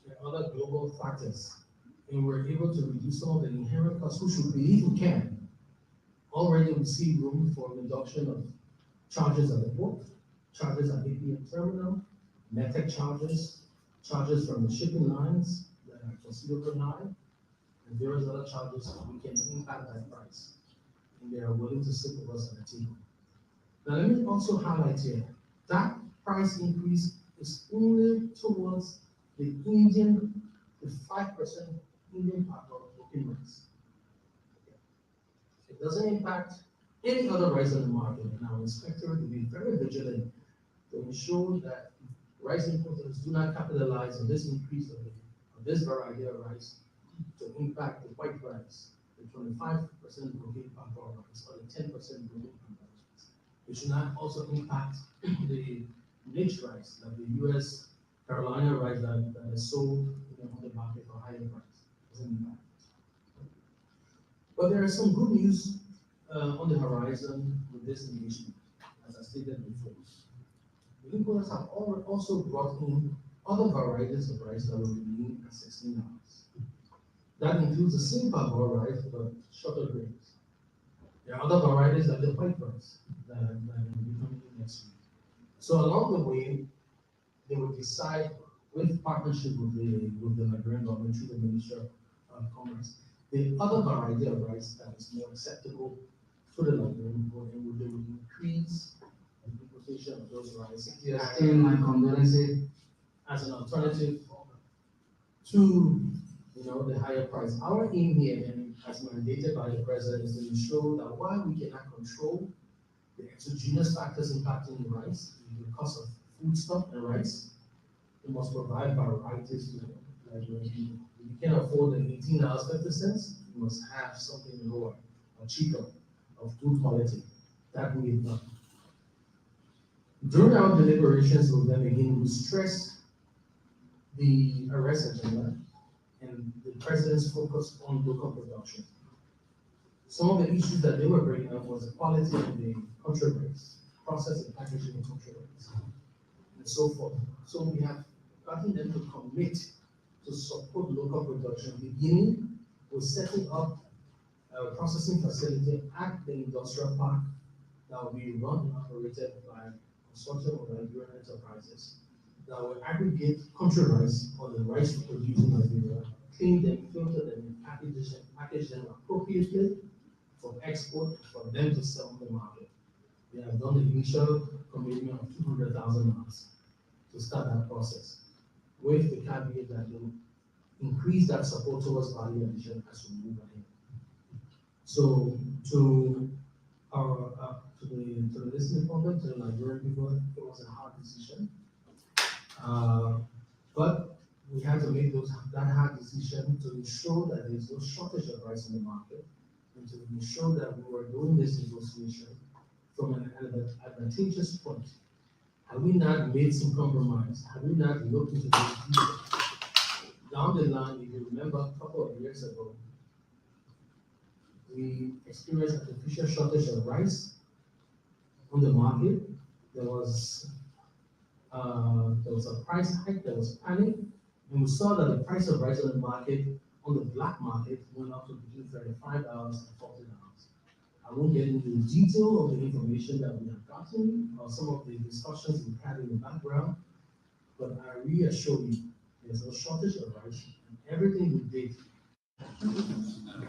and other global factors, and we're able to reduce some of the inherent costs, which we believe we can. Already we see room for reduction of charges at the port, charges at APM terminal, network charges, charges from the shipping lines that are considerably high, and various other charges we can impact that price. And they are willing to sit with us at the table. Now let me also highlight here, that price increase is only towards the 5% Indian part of booking rates. It doesn't impact any other rice in the market, and our inspector will be very vigilant to ensure that rice importers do not capitalize on this increase of this variety of rice to impact the white rice, the 25% booking part rice, or the 10% booking part rice. It should not also impact the niche rice, like the US Carolina rice that is sold on the market for higher price. Doesn't impact. But there is some good news on the horizon with this engagement, as I stated before. The importers have also brought in other varieties of rice that will remain at $16. That includes the same parboiled rice, but shorter grains. There are other varieties like the white rice that will be coming in next week. So along the way, they will decide with partnership with the Liberian government through the Ministry of Commerce, the other variety of rice that is more acceptable to the Liberian people, and they will increase the importation of those rice. Extend my condolences as an alternative to the higher price. Our aim here, and as mandated by the president, is to ensure that while we cannot control the exogenous factors impacting the rice, the cost of foodstuff and rice, we must provide varieties to Nigerian people. If you can afford the $18.50, you must have something lower or cheaper of good quality. That we have done. During our deliberations with them again, we stressed the arrest agenda and the president's focus on local production. Some of the issues that they were bringing up was the quality of the country rice, process and packaging of country rice, and so forth. So we have gotten them to commit to support local production, beginning with setting up a processing facility at the industrial park that will be run and operated by a consortium of Nigerian enterprises that will aggregate country rice or the rice we produce in Nigeria, clean them, filter them, and package them appropriately for export for them to sell on the market. They have done the initial commitment of 200,000 pounds to start that process, with the caveat that will increase that support towards value addition as we move ahead. So to the listening public, to the Nigerian people, it was a hard decision. But we had to make that hard decision to ensure that there is no shortage of rice in the market, and to ensure that we were doing this negotiation from an advantageous point. Have we not made some compromise? Have we not looked into those details? Down the line, if you remember a couple of years ago, we experienced an artificial shortage of rice on the market. There was a price hike, there was panic, and we saw that the price of rice on the market, on the black market, went up to between $35 and $40. I won't get into the detail of the information that we have gotten or some of the discussions we've had in the background, but I reassure you, there's no shortage of rice, and everything we did.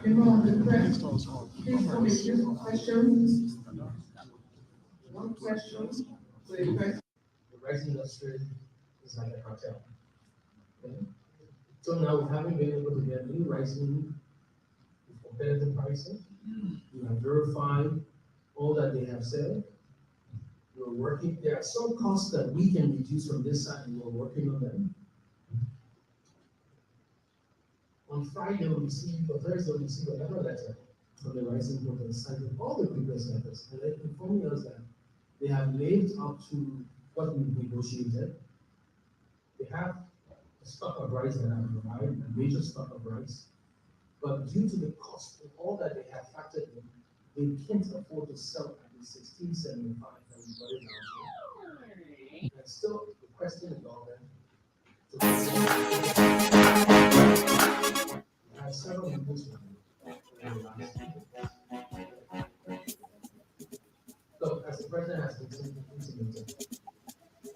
Anyone on the press, please come and give a question. One question for a question. The rice industry is like a cartel. Okay? So now we haven't been able to get any rice in with competitive pricing. We have verified all that they have said. We're working. There are some costs that we can reduce from this side, and we're working on them. On Friday, or Thursday, we received another letter from the rice importers citing all the previous letters, and they're informing us that they have lived up to what we've negotiated. They have a stock of rice that have provided, a major stock of rice, but due to the cost of all that they have factored in, they can't afford to sell at the $16.75 that we got it down to. And still requesting the government to able to do in the last 2 days. Look, as the president has intimated,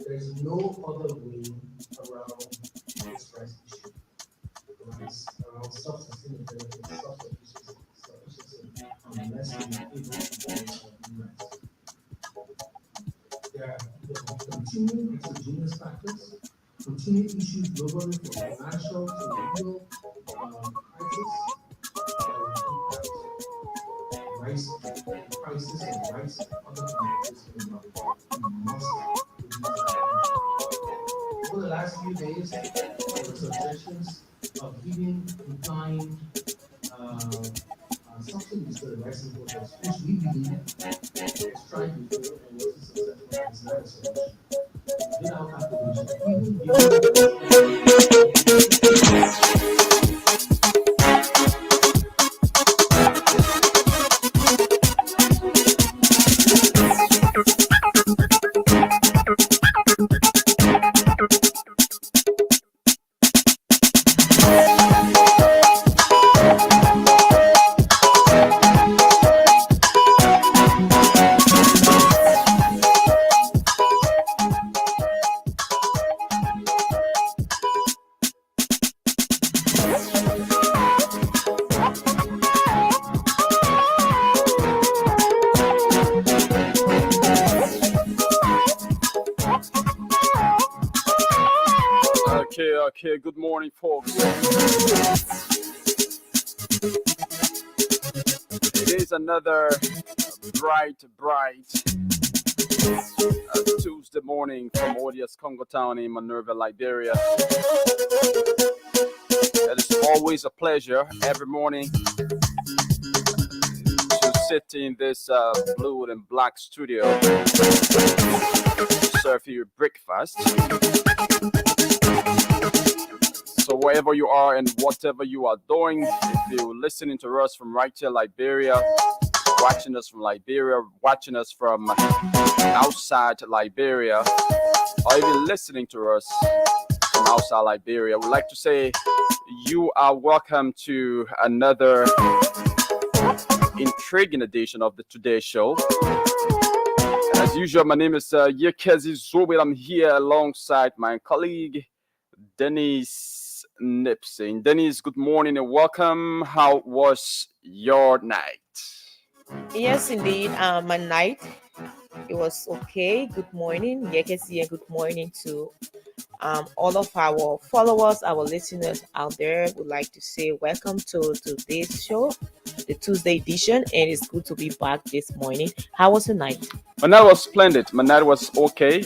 there is no other way around this rice issue. Rice around self-sustainability, self-sufficiency, unless we are able to produce rice. There are continuing exogenous factors, continuing issues globally from financial to legal crisis that will impact rice prices of rice and other commodities in the market. We must reduce that. Over the last few days, there were suggestions of implying subsidies to the rice importers, which we believe was tried before and wasn't successful and is not a solution. We did our calculation, even Okay, good morning, folks. It is another bright Tuesday morning from Odious Congo Town in Minerva, Liberia. It is always a pleasure every morning to sit in this blue and black studio to serve you breakfast. So wherever you are and whatever you are doing, if you're listening to us from right here, Liberia, watching us from Liberia, watching us from outside Liberia, or even listening to us from outside Liberia, we'd like to say you are welcome to another intriguing edition of the Today Show. As usual, my name is Yekezi Zobel. I'm here alongside my colleague, Dennis Nipsey. Dennis, good morning and welcome. How was your night? Yes, indeed. My night, it was okay. Good morning, Yekesi, and good morning to all of our followers, our listeners out there. Would like to say welcome to today's show, the Tuesday edition, and it's good to be back this morning. How was the night? My night was splendid. My night was okay.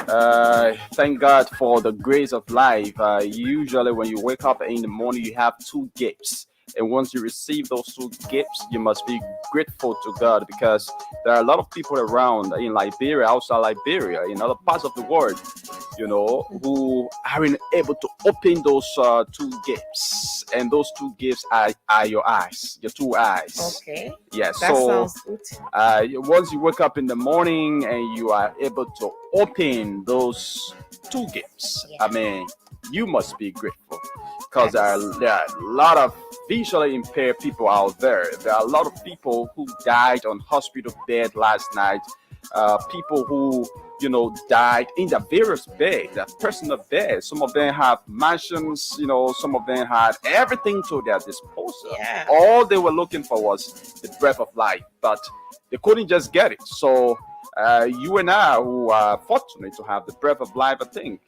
Thank God for the grace of life. Usually when you wake up in the morning, you have two gifts. And once you receive those two gifts, you must be grateful to God, because there are a lot of people around in Liberia, outside Liberia, in other parts of the world, who aren't able to open those two gifts. And those two gifts are your eyes, your two eyes. Okay. Yes. That sounds good. Once you wake up in the morning and you are able to open those two gifts, Yeah. I mean, you must be grateful, because there are a lot of visually impaired people out there. There are a lot of people who died on hospital bed last night. People who, died in their various beds, their personal beds. Some of them have mansions, some of them had everything to their disposal. Yeah. All they were looking for was the breath of life, but they couldn't just get it. So you and I, who are fortunate to have the breath of life, I think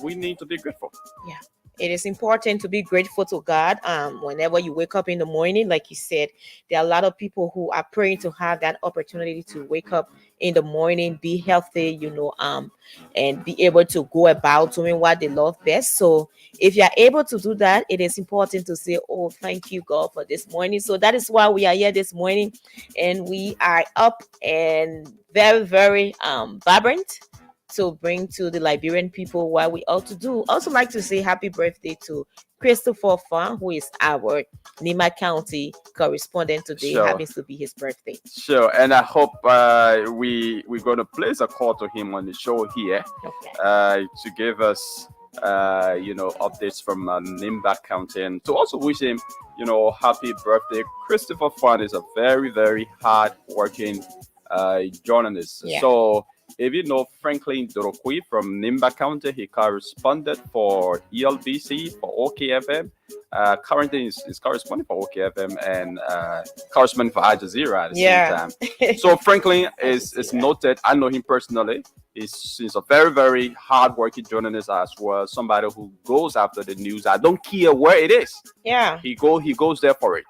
we need to be grateful. Yeah. It is important to be grateful to God. Whenever you wake up in the morning, like you said, there are a lot of people who are praying to have that opportunity to wake up in the morning, be healthy, and be able to go about doing what they love best. So if you're able to do that, it is important to say, oh, thank you, God, for this morning. So that is why we are here this morning, and we are up and very, very vibrant to bring to the Liberian people what we ought to do. Also like to say happy birthday to Christopher Fan, who is our Nima County correspondent today. Sure. Happens to be his birthday. Sure, and I hope we're going to place a call to him on the show here Okay. to give us updates from Nimba County, and to also wish him, happy birthday. Christopher Fan is a very, very hard working journalist. Yeah. So if you know Franklin Dorokui from Nimba County, he corresponded for ELBC for OKFM. Currently is corresponding for OKFM and corresponding for Al Jazeera at the Yeah. same time. So Franklin is noted. I know him personally. He's a very, very hardworking journalist as well. Somebody who goes after the news. I don't care where it is. Yeah. He goes there for it.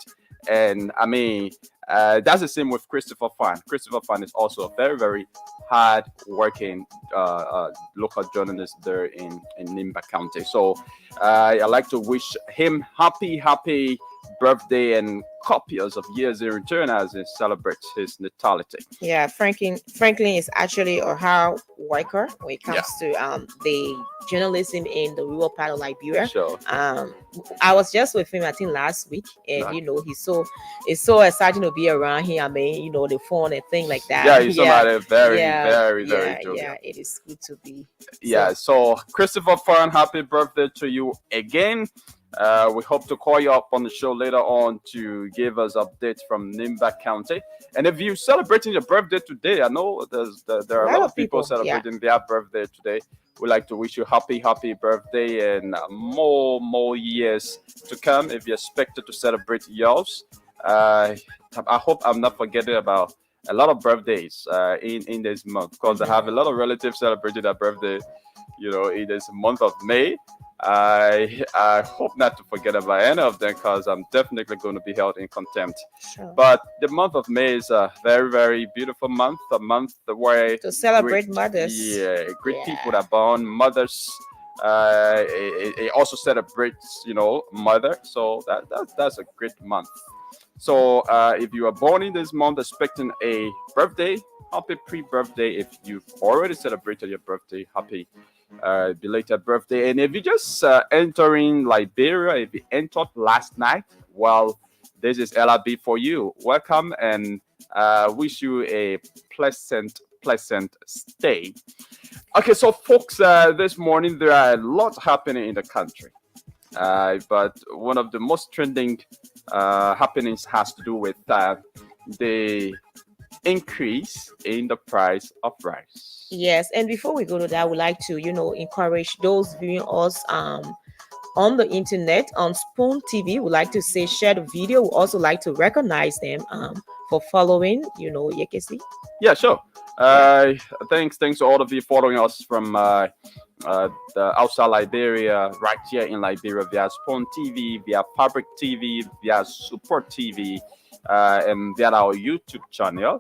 And I mean, that's the same with Christopher Fan. Christopher Fan is also a very, very hard working local journalist there in Nimba County. So I'd like to wish him happy birthday and copious of years in return as he celebrates his natality. Yeah, Franklin is actually a hard worker when it comes to the journalism in the rural part of Liberia. Sure. I was just with him I think last week, and Right. it's so exciting to be around him. I mean, the phone and thing like that. Yeah, he's somebody very, Yeah, very, yeah, very jovial. yeah. It is good to be. Yeah, so Christopher Fan, happy birthday to you again. We hope to call you up on the show later on to give us updates from Nimba County. And if you're celebrating your birthday today, I know there are a lot of people celebrating their birthday today. We'd like to wish you happy birthday and more years to come if you're expected to celebrate yours. I hope I'm not forgetting about a lot of birthdays in this month, because I have a lot of relatives celebrating their birthday, in this month of May. I hope not to forget about any of them, because I'm definitely going to be held in contempt. Sure. But the month of May is a very, very beautiful month, a month where To celebrate mothers. yeah, great Yeah. people are born, mothers. It also celebrates, mother. So that's a great month. So if you are born in this month expecting a birthday, happy pre-birthday. If you've already celebrated your birthday, happy belated birthday. And if you just entering Liberia, if you entered last night, well, this is LRB for you. Welcome, and wish you a pleasant stay. Okay, so folks, this morning there are a lot happening in the country. But one of the most trending happenings has to do with the increase in the price of rice. Yes, and before we go to that, I would like to, encourage those viewing us on the internet on Spoon TV. Would like to say share the video. Would also like to recognize them for following, Yekesi. Yeah, sure. Thanks to all of you following us from the outside Liberia, right here in Liberia, via Spoon TV, via Fabric TV, via Support TV, and via our YouTube channel.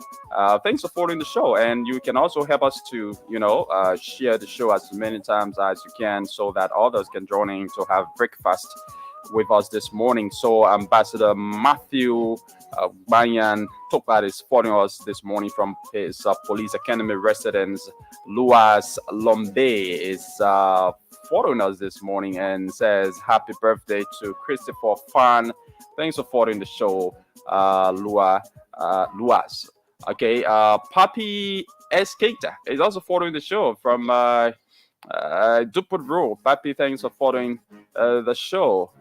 Thanks for following the show, and you can also help us to, share the show as many times as you can, so that others can join in to have breakfast with us this morning. So Ambassador Matthew Banyan Topat is following us this morning from his police academy residence. Luas Lombe is following us this morning and says happy birthday to Christopher Fan. Thanks for following the show, Luas. Okay, Papi Escata is also following the show from Duput Road. Papi, thanks for following the show.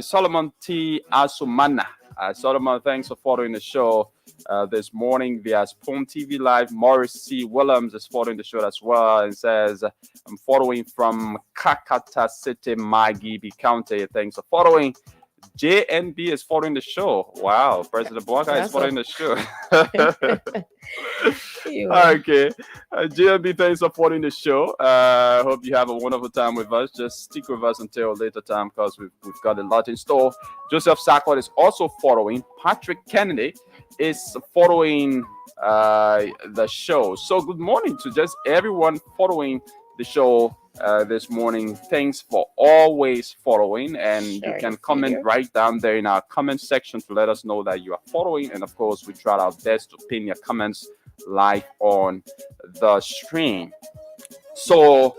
Solomon T. Asumana. Solomon, thanks for following the show this morning via Spoon TV Live. Morris C. Williams is following the show as well and says, I'm following from Kakata City, Magibi County. Thanks for following. JNB is following the show. Wow, President Blanca is following the show. Okay, JNB, thanks for following the show. Hope you have a wonderful time with us. Just stick with us until later time, because we've got a lot in store. Joseph Sackler is also following. Patrick Kennedy is following the show. So good morning to just everyone following the show this morning. Thanks for always following, and you can comment right down there in our comment section to let us know that you are following. And of course, we try our best to pin your comments live on the stream. So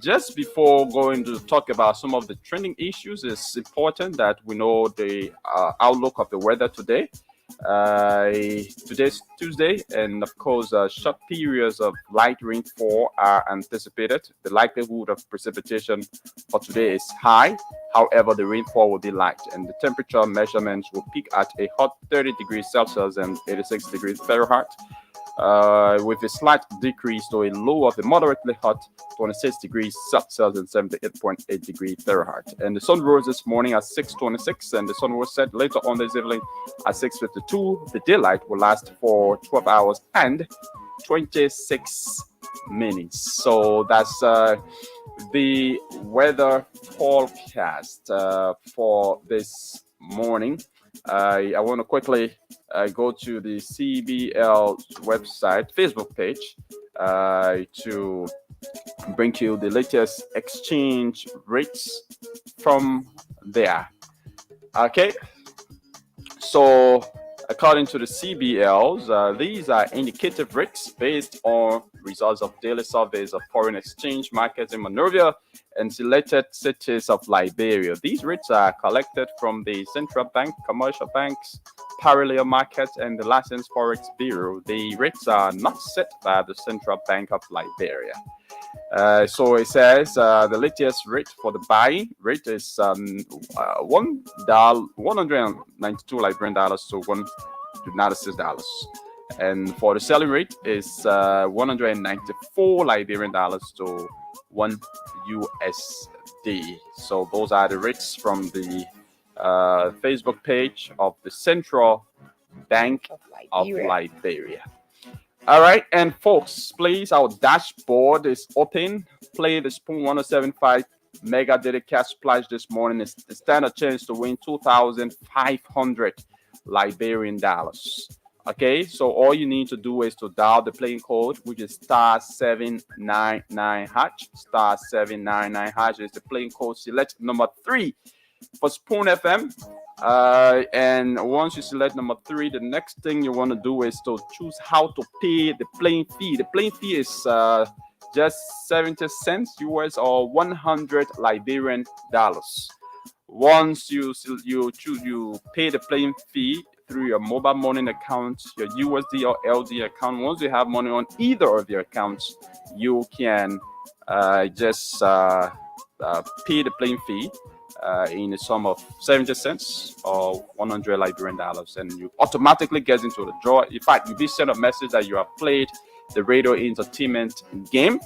just before going to talk about some of the trending issues, it's important that we know the outlook of the weather today. Today's Tuesday, and of course, short periods of light rainfall are anticipated. The likelihood of precipitation for today is high. However, the rainfall will be light, and the temperature measurements will peak at a hot 30 degrees Celsius and 86 degrees Fahrenheit, with a slight decrease to a low of a moderately hot 26 degrees Celsius and 78.8 degrees Fahrenheit. And the sun rose this morning at 6:26, and the sun will set later on this evening at 6:52. The daylight will last for 12 hours and 26 minutes. So that's the weather forecast for this morning. I want to quickly go to the CBL website, Facebook page, to bring you the latest exchange rates from there. Okay, so according to the CBLs, these are indicative rates based on results of daily surveys of foreign exchange markets in Monrovia and selected cities of Liberia. These rates are collected from the central bank, commercial banks, parallel markets, and the licensed forex bureau. The rates are not set by the Central Bank of Liberia. So it says the latest rate for the buying rate is $192 Liberian dollars to $1 and for the selling rate is 194 Liberian dollars to $1 USD. So those are the rates from the Facebook page of the Central Bank of Liberia. All right, and folks, please, our dashboard is open. Play the Spoon 1075 Mega Daily Cash Splash this morning. It's the standard chance to win 2,500 Liberian dollars. Okay, so all you need to do is to dial the playing code, which is *799#. *799# is the playing code. Select number 3 for Spoon FM. And once you select number 3, the next thing you want to do is to choose how to pay the playing fee. The playing fee is just 70 cents US or 100 Liberian dollars. Once you pay the playing fee through your mobile money account, your USD or LD account. Once you have money on either of your accounts, you can just pay the playing fee in the sum of 70 cents or 100 Liberian dollars, and you automatically get into the draw. In fact, you'll be sent a message that you have played the radio entertainment game,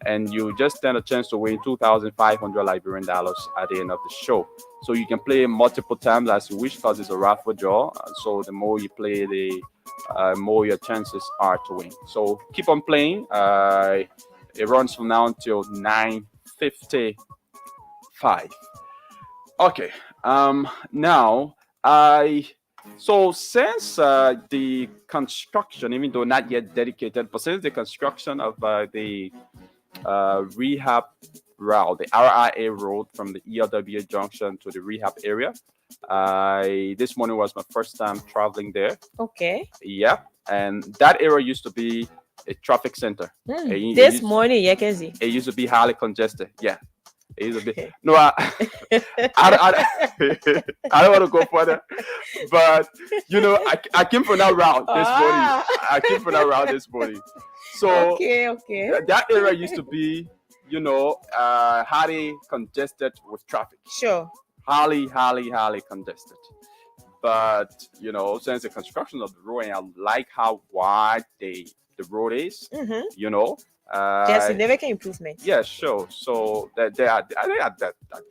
and you just stand a chance to win 2,500 Liberian dollars at the end of the show. So you can play multiple times as you wish, because it's a raffle draw. So the more you play, the more your chances are to win. So keep on playing. It runs from now until 9:55. Okay. Now so since the construction, even though not yet dedicated, but since the construction of the rehab route, the RIA road from the ELW junction to the rehab area, this morning was my first time traveling there. Okay. Yeah, and that area used to be a traffic center. This morning, yeah, Kenzie. It used to be highly congested. Yeah. It used to be. Okay. No, I don't want to go further, but I came from that route this morning. I came from that route this morning. So okay. That area used to be, highly congested with traffic. Sure. Highly congested. But since the construction of the road, and I like how wide the road is. Mm-hmm. Just significant improvement. Yeah, sure. So I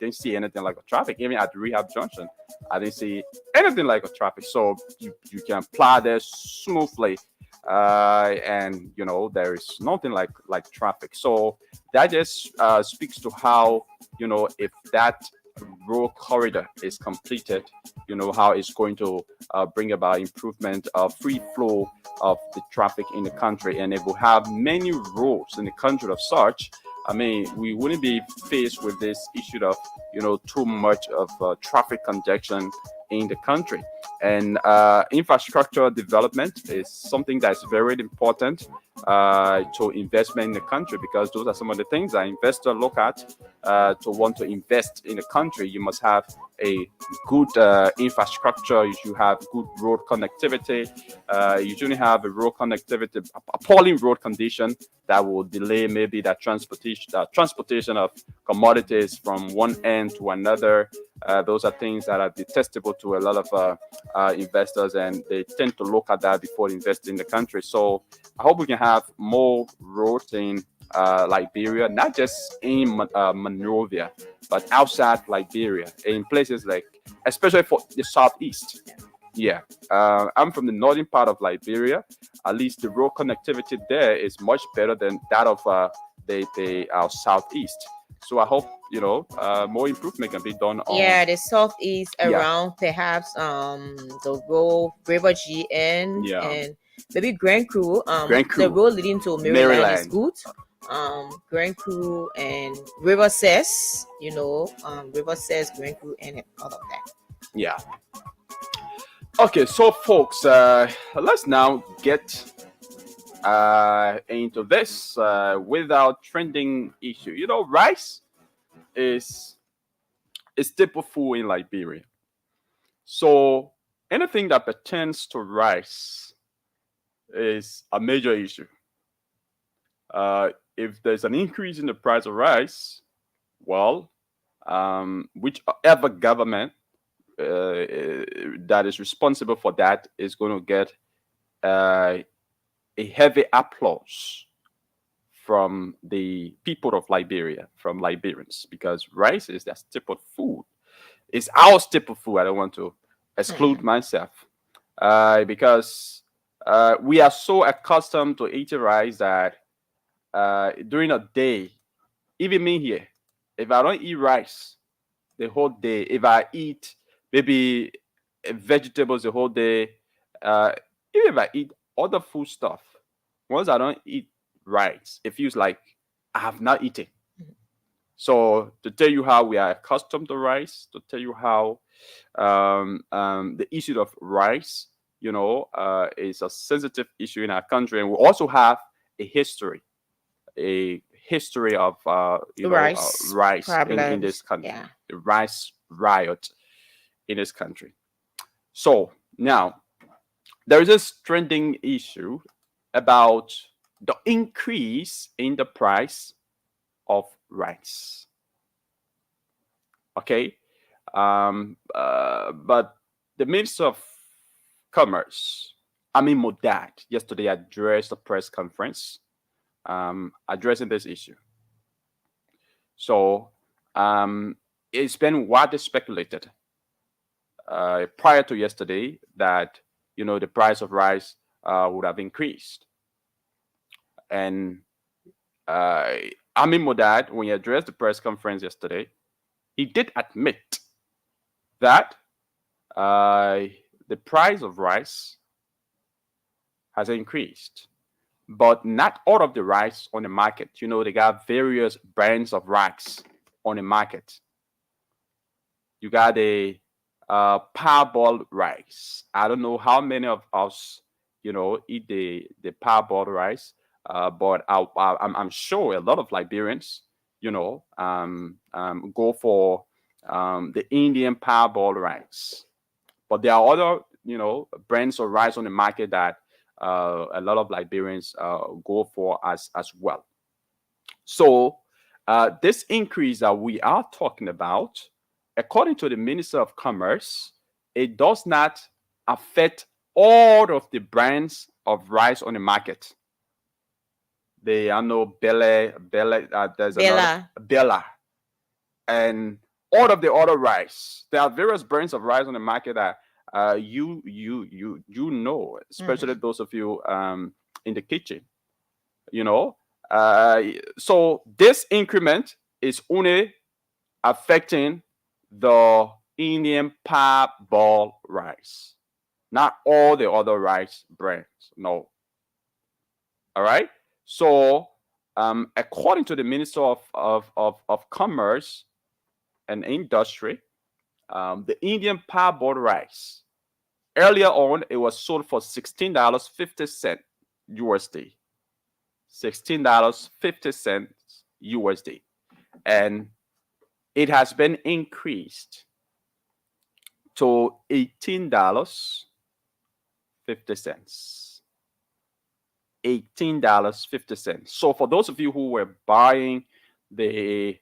didn't see anything like a traffic. Even at the rehab junction, I didn't see anything like a traffic. So you can plow there smoothly, and there is nothing like traffic. So that just speaks to how if that road corridor is completed, how it's going to bring about improvement of free flow of the traffic in the country. And if we have many roads in the country of such, we wouldn't be faced with this issue of too much of traffic congestion in the country. And infrastructure development is something that's very important to investment in the country, because those are some of the things that investors look at to want to invest in the country. You must have a good infrastructure. You should have good road connectivity. You shouldn't have a road connectivity, appalling road condition that will delay maybe that transportation of commodities from one end to another. Those are things that are detestable to a lot of investors, and they tend to look at that before investing in the country. So I hope we can have more roads in Liberia, not just in Monrovia, but outside Liberia, in places like, especially for the southeast. Yeah, I'm from the northern part of Liberia. At least the road connectivity there is much better than that of the southeast. So I hope more improvement can be done on. Yeah, the southeast Yeah. around perhaps the road River GN Yeah. and maybe Grand Cru. Grand The Cru. road leading to Maryland is Maryland. good. Grand Cru and River Cess, River Cess, Grand Cru, and all of that. Yeah. Okay, so folks, let's now get into this without trending issue. Rice is a staple food in Liberia. So anything that pertains to rice is a major issue. If there's an increase in the price of rice, well, whichever government that is responsible for that is going to get a heavy applause from the people of Liberia, from Liberians, because rice is their staple food. It's our staple food. I don't want to exclude myself because we are so accustomed to eating rice that during a day, even me here, if I don't eat rice the whole day, if I eat maybe vegetables the whole day, even if I eat other food stuff, once I don't eat rice, it feels like I have not eaten. So to tell you how we are accustomed to rice, to tell you how the issue of rice, is a sensitive issue in our country, and we also have a history of rice in this country, the rice riot in this country. So now there is this trending issue about the increase in the price of rice. Okay, but the Minister of Commerce, Amin Modad, yesterday addressed a press conference addressing this issue. So it's been widely speculated prior to yesterday that the price of rice would have increased. And Amin Modad, when he addressed the press conference yesterday, he did admit that the price of rice has increased, but not all of the rice on the market. They got various brands of rice on the market. You got a parboiled rice. I don't know how many of us, eat the parboiled rice, but I'm sure a lot of Liberians, go for the Indian parboiled rice. But there are other, brands of rice on the market that a lot of Liberians go for as well. So this increase that we are talking about, according to the Minister of Commerce, it does not affect all of the brands of rice on the market. I know Bella, there's another Bella, and all of the other rice. There are various brands of rice on the market that you know, especially those of you in the kitchen. So this increment is only affecting the Indian parboiled rice, not all the other rice brands. No. All right. So, according to the Minister of Commerce and Industry, the Indian parboiled rice, earlier on, it was sold for $16.50 USD. $16.50 USD. And it has been increased to $18.50. $18.50. So for those of you who were buying the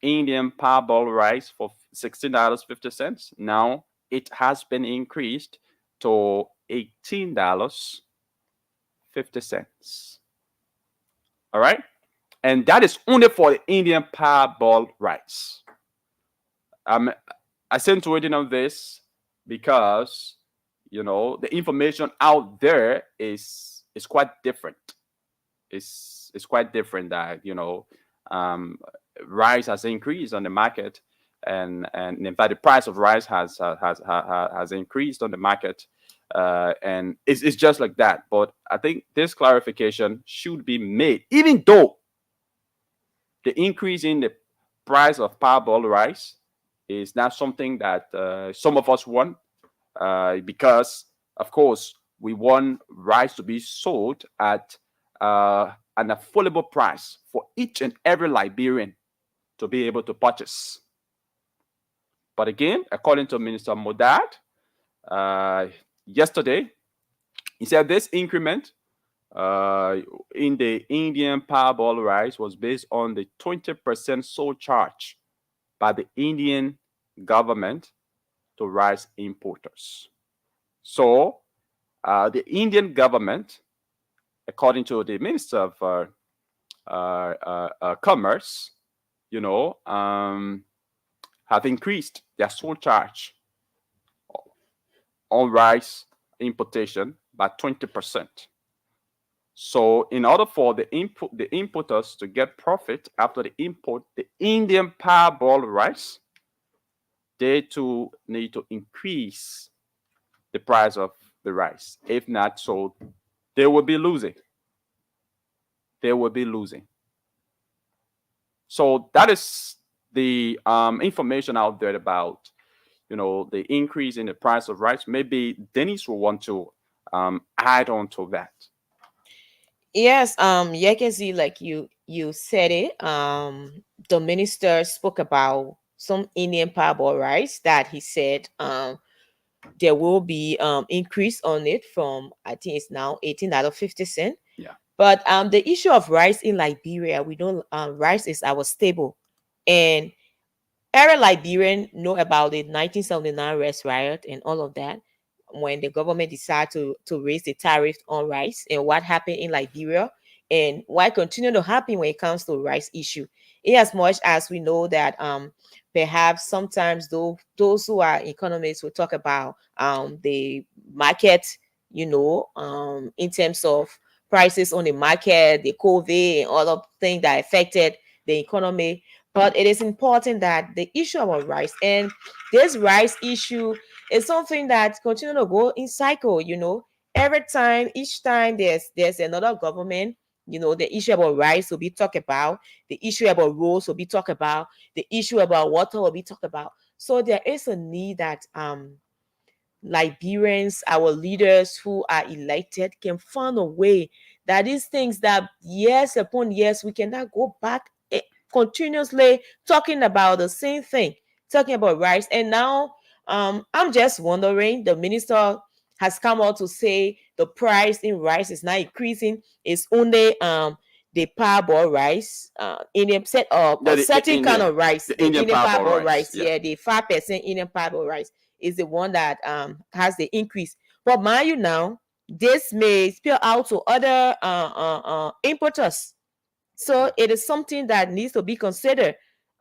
Indian parboiled rice for $16.50, now it has been increased to $18.50. All right, and that is only for the Indian parboiled rice. Accentuating on this because the information out there is quite different. It's quite different that rice has increased on the market, and in fact the price of rice has increased on the market, and it's just like that. But I think this clarification should be made, even though the increase in the price of parboiled rice is not something that some of us want, because of course we want rice to be sold at an affordable price for each and every Liberian to be able to purchase. But again, according to Minister Modad, yesterday, he said this increment in the Indian parboiled rice was based on the 20% surcharge by the Indian government to rice importers. So the Indian government, according to the Minister of Commerce, have increased their surcharge on rice importation by 20%. So in order for the importers to get profit after the import the Indian parboiled rice, they too need to increase the price of the rice. If not so, they will be losing. They will be losing. So that is the information out there about the increase in the price of rice. Maybe Dennis will want to add on to that. Yes, Yekezi, like you said it, the minister spoke about some Indian parboiled rice that he said there will be increase on it from, I think it's now $18.50. Yeah. But the issue of rice in Liberia, we know rice is our staple, and every Liberian know about the 1979 rice riot and all of that, when the government decided to raise the tariff on rice, and what happened in Liberia and what continue to happen when it comes to rice issue. In as much as we know that perhaps sometimes those who are economists will talk about the market, in terms of prices on the market, the COVID and all of things that affected the economy. But it is important that the issue about rice, and this rice issue is something that continue to go in cycle. Every time, each time there's another government, the issue about rice will be talked about, the issue about roads will be talked about, the issue about water will be talked about. So there is a need that Liberians, our leaders who are elected, can find a way that these things that years upon years we cannot go back continuously talking about the same thing, talking about rice. And now I'm just wondering, the minister has come out to say the price in rice is not increasing. It's only the parboiled rice, Indian set up a certain kind of rice, the Indian parboiled rice. Yeah, the 5% Indian parboiled rice is the one that has the increase. But mind you, now this may spill out to other importers. So it is something that needs to be considered.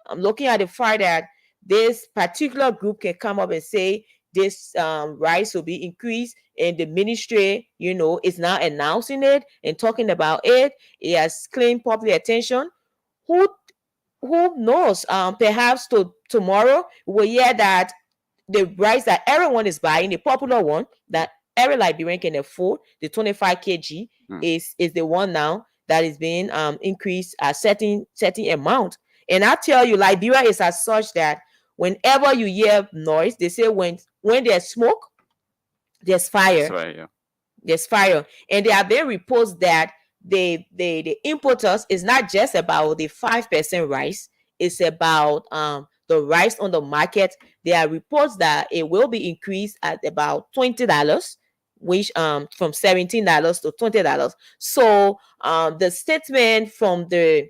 I'm looking at the fact that this particular group can come up and say this rice will be increased, and the ministry, is now announcing it and talking about it. It has claimed public attention. Who knows? Perhaps tomorrow we'll hear that the rice that everyone is buying, the popular one that every Liberian can afford, the 25 kg, is the one now that is being increased a certain amount. And I tell you, Liberia is as such that whenever you hear noise, they say when there's smoke, there's fire. That's right, yeah. There's fire. And there have been reports that the importers is not just about the 5% rice, it's about the rice on the market, there are reports that it will be increased at about $20, which from $17 to $20. So the statement from the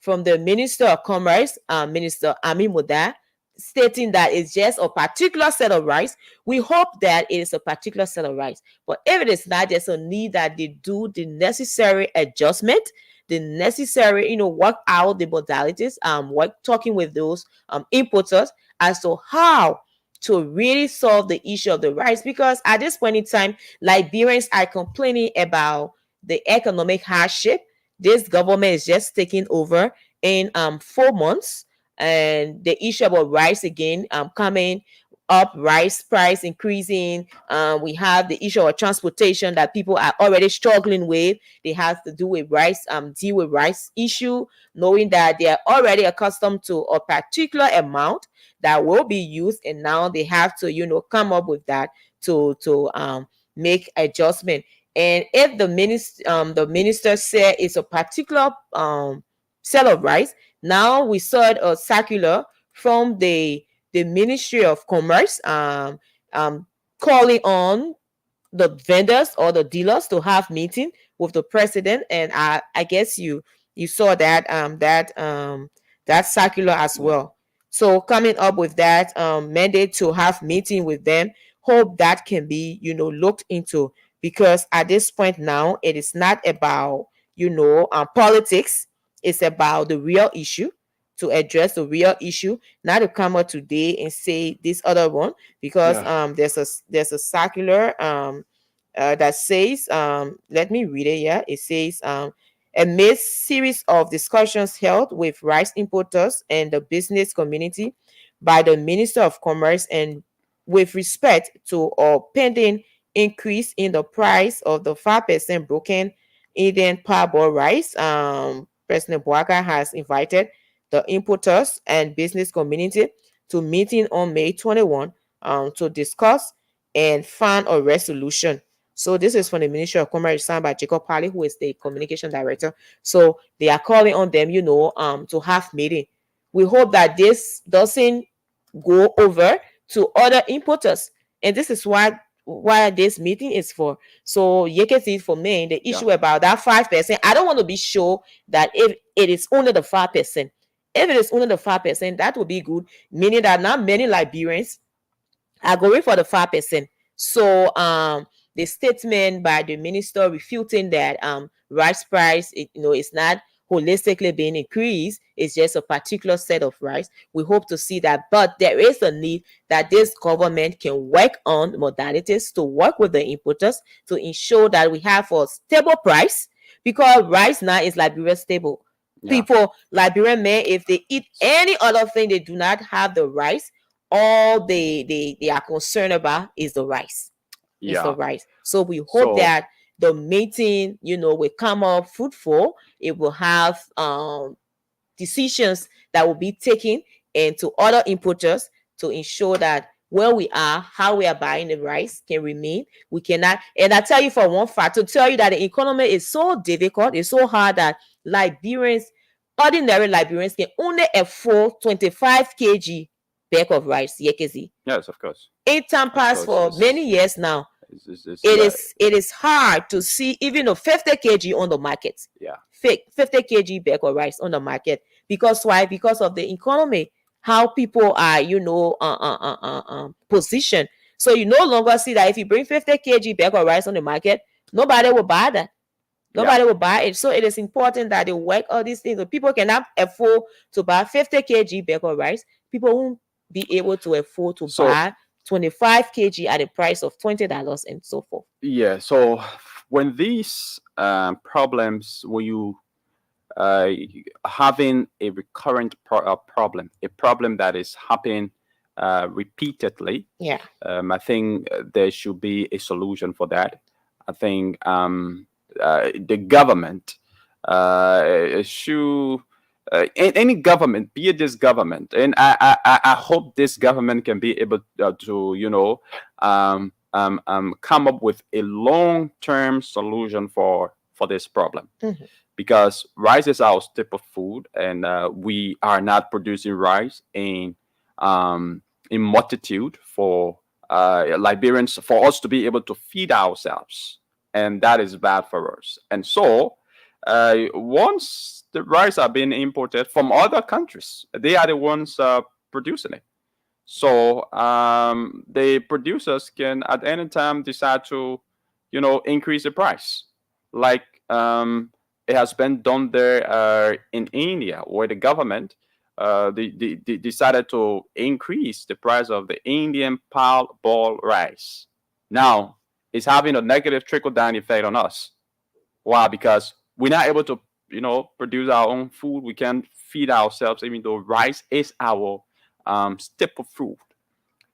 Minister of Commerce, Minister Ami Muda, stating that it's just a particular set of rice. We hope that it is a particular set of rice. But if it is not, there's a need that they do the necessary adjustment, the necessary, work out the modalities, work talking with those importers as to how to really solve the issue of the rice. Because at this point in time, Liberians are complaining about the economic hardship. This government is just taking over in 4 months, and the issue about rice again coming up, rice price increasing. We have the issue of transportation that people are already struggling with. They have to do with rice, deal with rice issue, knowing that they are already accustomed to a particular amount that will be used, and now they have to come up with that to make adjustment. And if the minister said it's a particular set of rice, now we saw a circular from the Ministry of Commerce calling on the vendors or the dealers to have meeting with the president. And I guess you saw that that circular as well. So coming up with that mandate to have meeting with them, hope that can be looked into, because at this point now it is not about politics. It's about the real issue, to address the real issue, not to come out today and say this other one, because there's a circular that says, let me read it. Yeah, it says, amid series of discussions held with rice importers and the business community by the Minister of Commerce, and with respect to a pending increase in the price of the 5% broken Indian parboiled rice, President Bouaka has invited the importers and business community to meeting on May 21 to discuss and find a resolution. So this is from the Ministry of Commerce, signed by Jacob Pali, who is the communication director. So they are calling on them, to have meeting. We hope that this doesn't go over to other importers, and this is why this meeting is for. So you can see for me the issue about that 5%. I don't want to be sure that if it is only the 5%. If it is only the 5%, that would be good, meaning that not many Liberians are going for the 5%. So the statement by the minister refuting that rice price, is not holistically being increased, it's just a particular set of rice. We hope to see that, but there is a need that this government can work on modalities to work with the importers to ensure that we have a stable price, because rice now is Liberia stable. People, Liberian men, if they eat any other thing, they do not have the rice. All they are concerned about is the rice. It's the rice. So we hope that the meeting, will come up fruitful. It will have decisions that will be taken and to other importers to ensure that where we are, how we are buying the rice can remain. We cannot, and I tell you for one fact, to tell you that the economy is so difficult, it's so hard that ordinary Liberians can only afford 25 kg bag of rice. Yes, of course. 8 time pass for many years now. It is hard to see even a 50 kg on the market. 50 kg bag of rice on the market. Because why? Because of the economy, how people are, positioned. So you no longer see that if you bring 50 kg bag of rice on the market, nobody will buy that. Nobody will buy it. So it is important that they work all these things. So people cannot afford to buy 50 kg bag of rice. People won't be able to afford to buy 25 kg at a price of $20 and so forth. Yeah. So when these problems, when you having a recurrent problem, a problem that is happening repeatedly, I think there should be a solution for that. I think the government should, any government, be it this government, and I hope this government can be able to come up with a long-term solution for this problem. Because rice is our staple food, and we are not producing rice in in multitude for Liberians, for us to be able to feed ourselves, and that is bad for us. And so, once the rice are being imported from other countries, they are the ones producing it. So the producers can at any time decide to, increase the price, like it has been done there in India, where the government they decided to increase the price of the Indian parboiled rice. Now it's having a negative trickle down effect on us. Why? Because we're not able to, produce our own food. We can't feed ourselves, even though rice is our staple food.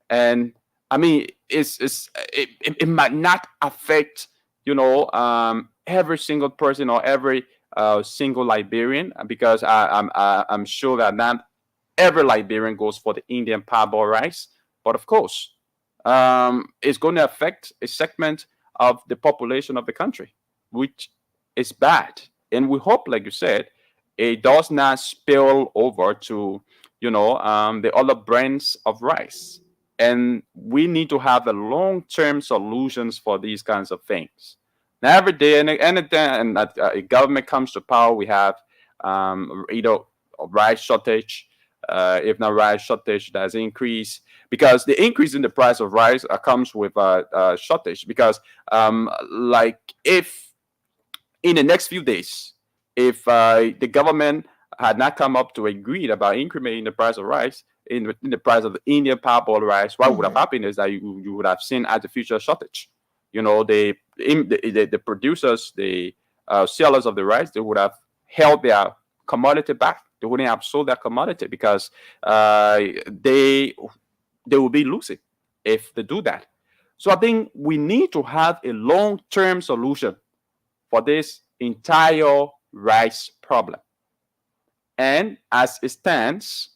And I mean, it might not affect, every single person or every single Liberian, because I'm sure that not every Liberian goes for the Indian parboiled rice. But of course, it's going to affect a segment of the population of the country, which is bad. And we hope, like you said, it does not spill over to, the other brands of rice. And we need to have a long-term solutions for these kinds of things. Now, every day, and a government comes to power, we have either a rice shortage, if not rice shortage, that's increased, because the increase in the price of rice comes with a shortage. Because, like, if in the next few days, if the government had not come up to agreed about incrementing the price of rice in the price of the Indian parboiled rice, what would have happened is that you would have seen artificial shortage. The producers, the sellers of the rice, they would have held their commodity back. They wouldn't have sold their commodity because they will be losing if they do that. So I think we need to have a long-term solution for this entire rice problem. And as it stands,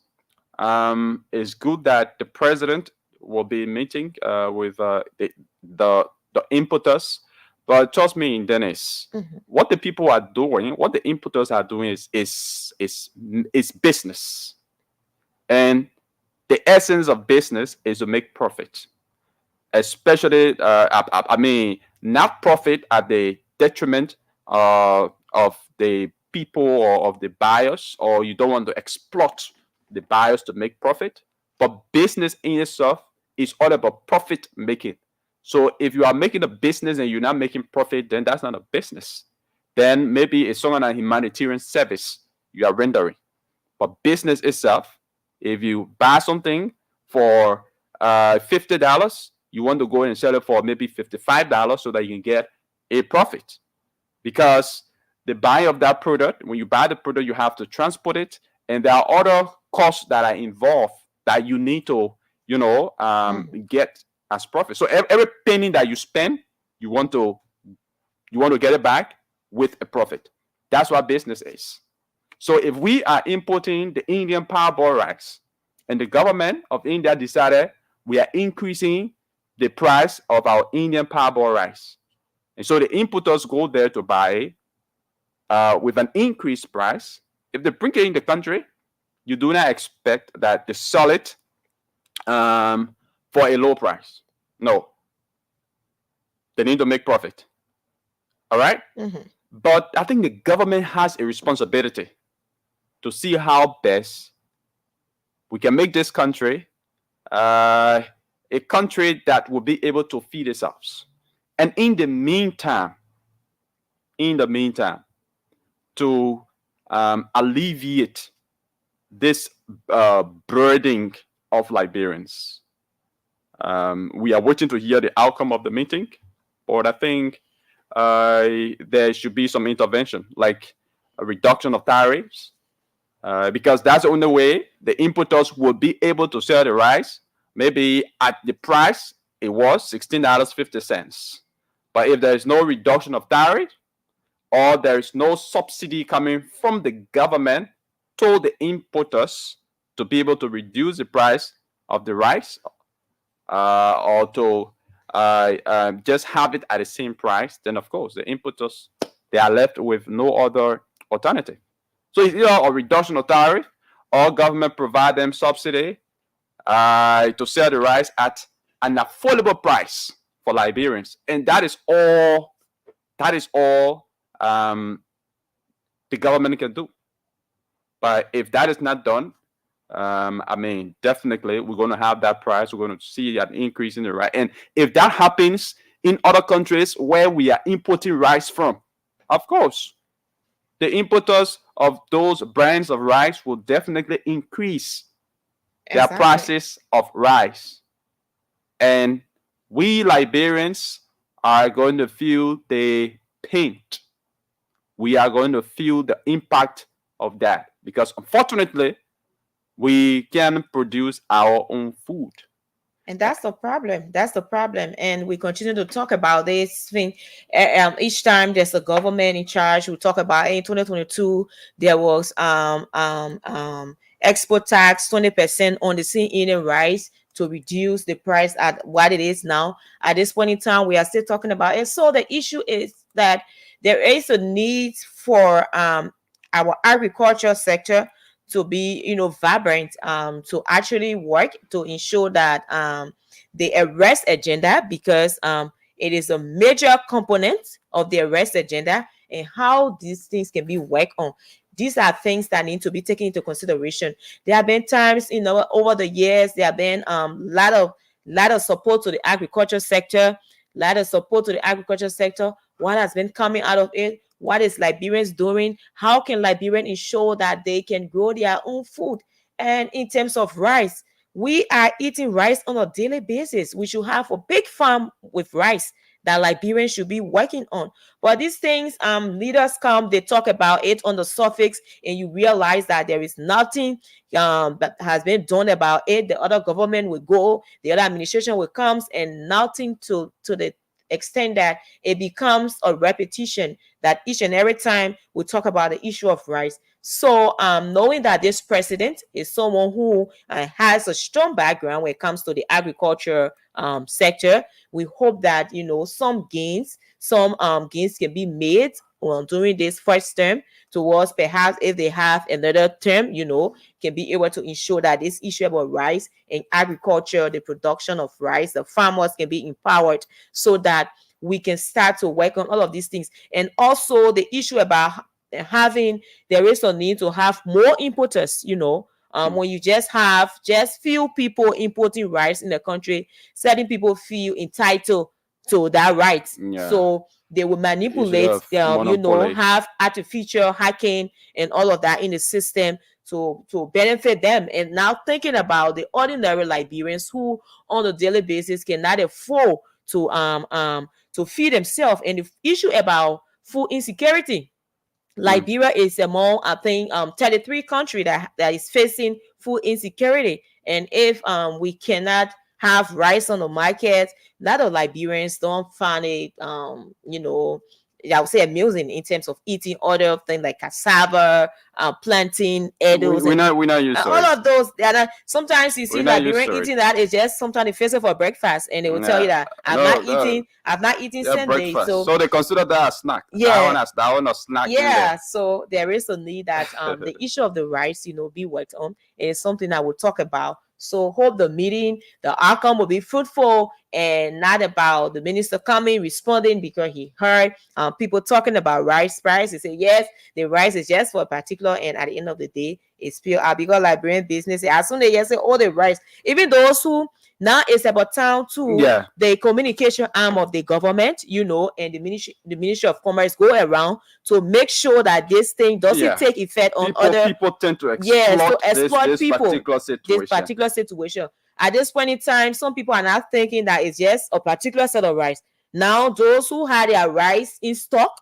it's good that the president will be meeting with the importers. But trust me, Dennis, what the people are doing, what the importers are doing is business. And the essence of business is to make profit. Especially, I mean, not profit at the detriment of the people or of the buyers, or you don't want to exploit the buyers to make profit. But business in itself is all about profit making. So if you are making a business and you're not making profit, then that's not a business. Then maybe it's some kind of humanitarian service you are rendering. But business itself, if you buy something for $50, you want to go and sell it for maybe $55 so that you can get a profit. Because the buying of that product, when you buy the product, you have to transport it, and there are other costs that are involved that you need to, get as profit. So every penny that you spend, you want to get it back with a profit. That's what business is. So if we are importing the Indian parboiled rice, and the government of India decided we are increasing the price of our Indian parboiled rice, and so the importers go there to buy with an increased price. If they bring it in the country, you do not expect that they sell it for a low price. No. They need to make profit. All right? But I think the government has a responsibility to see how best we can make this country a country that will be able to feed itself. And in the meantime, to alleviate this burden of Liberians. We are waiting to hear the outcome of the meeting, but I think there should be some intervention, like a reduction of tariffs, because that's the only way the importers will be able to sell the rice, maybe at the price it was $16.50. But if there is no reduction of tariff, or there is no subsidy coming from the government to the importers to be able to reduce the price of the rice, or to just have it at the same price, then of course the importers, they are left with no other alternative. So it's either a reduction of tariff, or government provide them subsidy, to sell the rice at an affordable price for Liberians, and that is all. That is all the government can do. But if that is not done, definitely we're going to have that price. We're going to see an increase in the rice, and if that happens in other countries where we are importing rice from, of course, the importers of those brands of rice will definitely increase their prices of rice. And we Liberians are going to feel the pain. We are going to feel the impact of that because unfortunately, we can produce our own food. And that's the problem. That's the problem. And we continue to talk about this thing. Each time there's a government in charge, we talk about in 2022, there was export tax 20% on the Indian rice to reduce the price at what it is now. At this point in time, we are still talking about it. So the issue is that there is a need for our agriculture sector to be, vibrant, to actually work to ensure that the arrest agenda, because it is a major component of the arrest agenda, and how these things can be worked on. These are things that need to be taken into consideration. There have been times, over the years, there have been lot of support to the agriculture sector, lot of support to the agriculture sector. What has been coming out of it? What is Liberians doing? How can Liberians ensure that they can grow their own food? And in terms of rice, we are eating rice on a daily basis. We should have a big farm with rice that Liberians should be working on. But these things, leaders come, they talk about it on the surface, and you realize that there is nothing that has been done about it. The other government will go, the other administration will come, and nothing to the extent that it becomes a repetition that each and every time we talk about the issue of rice. So knowing that this president is someone who has a strong background when it comes to the agriculture sector, we hope that some gains can be made during this first term, towards perhaps if they have another term, can be able to ensure that this issue about rice and agriculture, the production of rice, the farmers can be empowered so that we can start to work on all of these things. And also the issue about there is a need to have more importers, when you just have few people importing rice in the country, certain people feel entitled to that right. Yeah. So they will manipulate, have artificial hacking and all of that in the system to benefit them. And now thinking about the ordinary Liberians who on a daily basis cannot afford to feed themselves. And the issue about food insecurity, Liberia is among, I think, 33 countries that is facing food insecurity. And if we cannot have rice on the market, a lot of Liberians don't find it, I would say amusing in terms of eating other things like cassava, plantain, edibles. We're not used to all of those. Sometimes you see Liberian eating that is just sometimes they face it for breakfast, and they will tell you that I've not eaten Sunday. So they consider that a snack. Yeah, that one a snack. Yeah, so there is a need that the issue of the rice, be worked on. It is something I will talk about. So hope the meeting, the outcome will be fruitful and not about the minister coming, responding because he heard people talking about rice price. He said, yes, the rice is just for a particular, and at the end of the day, it's pure because Liberian business. As soon as they say, oh, the rice, even those who now it's about time to the communication arm of the government, and the Ministry of Commerce go around to make sure that this thing doesn't take effect on other people tend to exploit this people this particular situation. At this point in time, some people are not thinking that it's just a particular set of rice. Now, those who had their rice in stock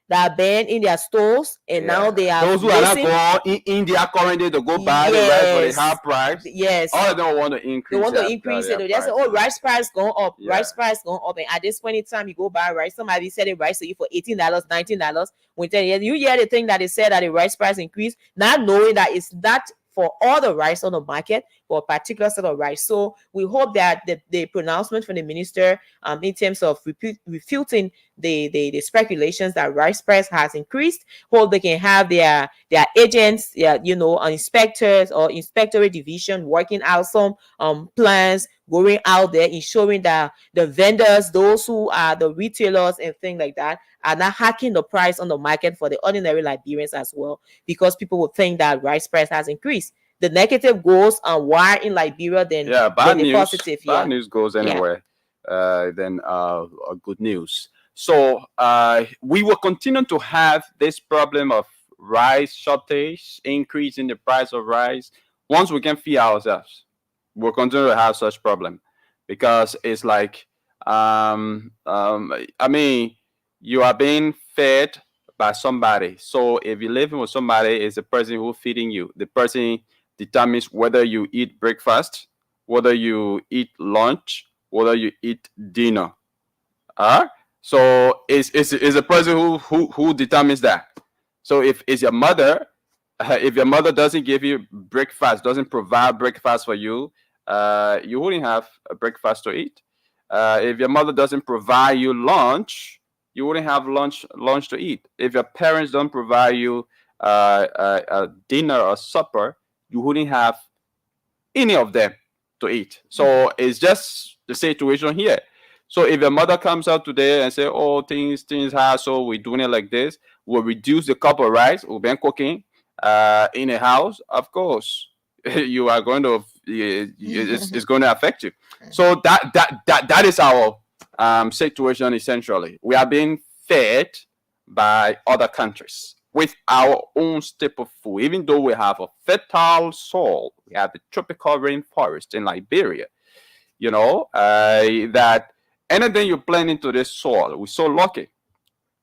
that have been in their stores, and now they are those who are not going in India currently to go buy the rice for the high price. Yes, all of them want to increase. They want to increase it. They just say, "Oh, rice price going up. Rice price going up." And at this point in time, you go buy rice. Somebody selling rice to you for $18, $19. When you hear the thing that they said that the rice price increased, not knowing that it's not for all the rice on the market, for a particular set of rice. So we hope that the pronouncement from the minister in terms of refuting the speculations that rice price has increased, hope they can have their agents, inspectors or inspectorate division working out some plans, going out there ensuring that the vendors, those who are the retailers and things like that, are not hacking the price on the market for the ordinary Liberians as well, because people would think that rice price has increased. The negative goes on why in Liberia, then bad the news. positive. Bad news goes anywhere. Then good news. So we will continue to have this problem of rice shortage, increase in the price of rice. Once we can feed ourselves, we'll continue to have such problem, because it's like I mean, you are being fed by somebody. So if you're living with somebody, it's the person who's feeding you. The person determines whether you eat breakfast, whether you eat lunch, whether you eat dinner. So it's a person who determines that. So if it's your mother, if your mother doesn't give you breakfast, doesn't provide breakfast for you, you wouldn't have a breakfast to eat. If your mother doesn't provide you lunch, you wouldn't have lunch to eat. If your parents don't provide you a dinner or supper, you wouldn't have any of them to eat. So it's just the situation here. So if your mother comes out today and say, "Oh, things hard, so we're doing it like this," we'll reduce the cup of rice we've been cooking in a house. Of course, you are going to it's going to affect you. So that is our situation essentially. We are being fed by other countries with our own staple food, even though we have a fertile soil. We have the tropical rainforest in Liberia. That anything you plant into this soil, we're so lucky.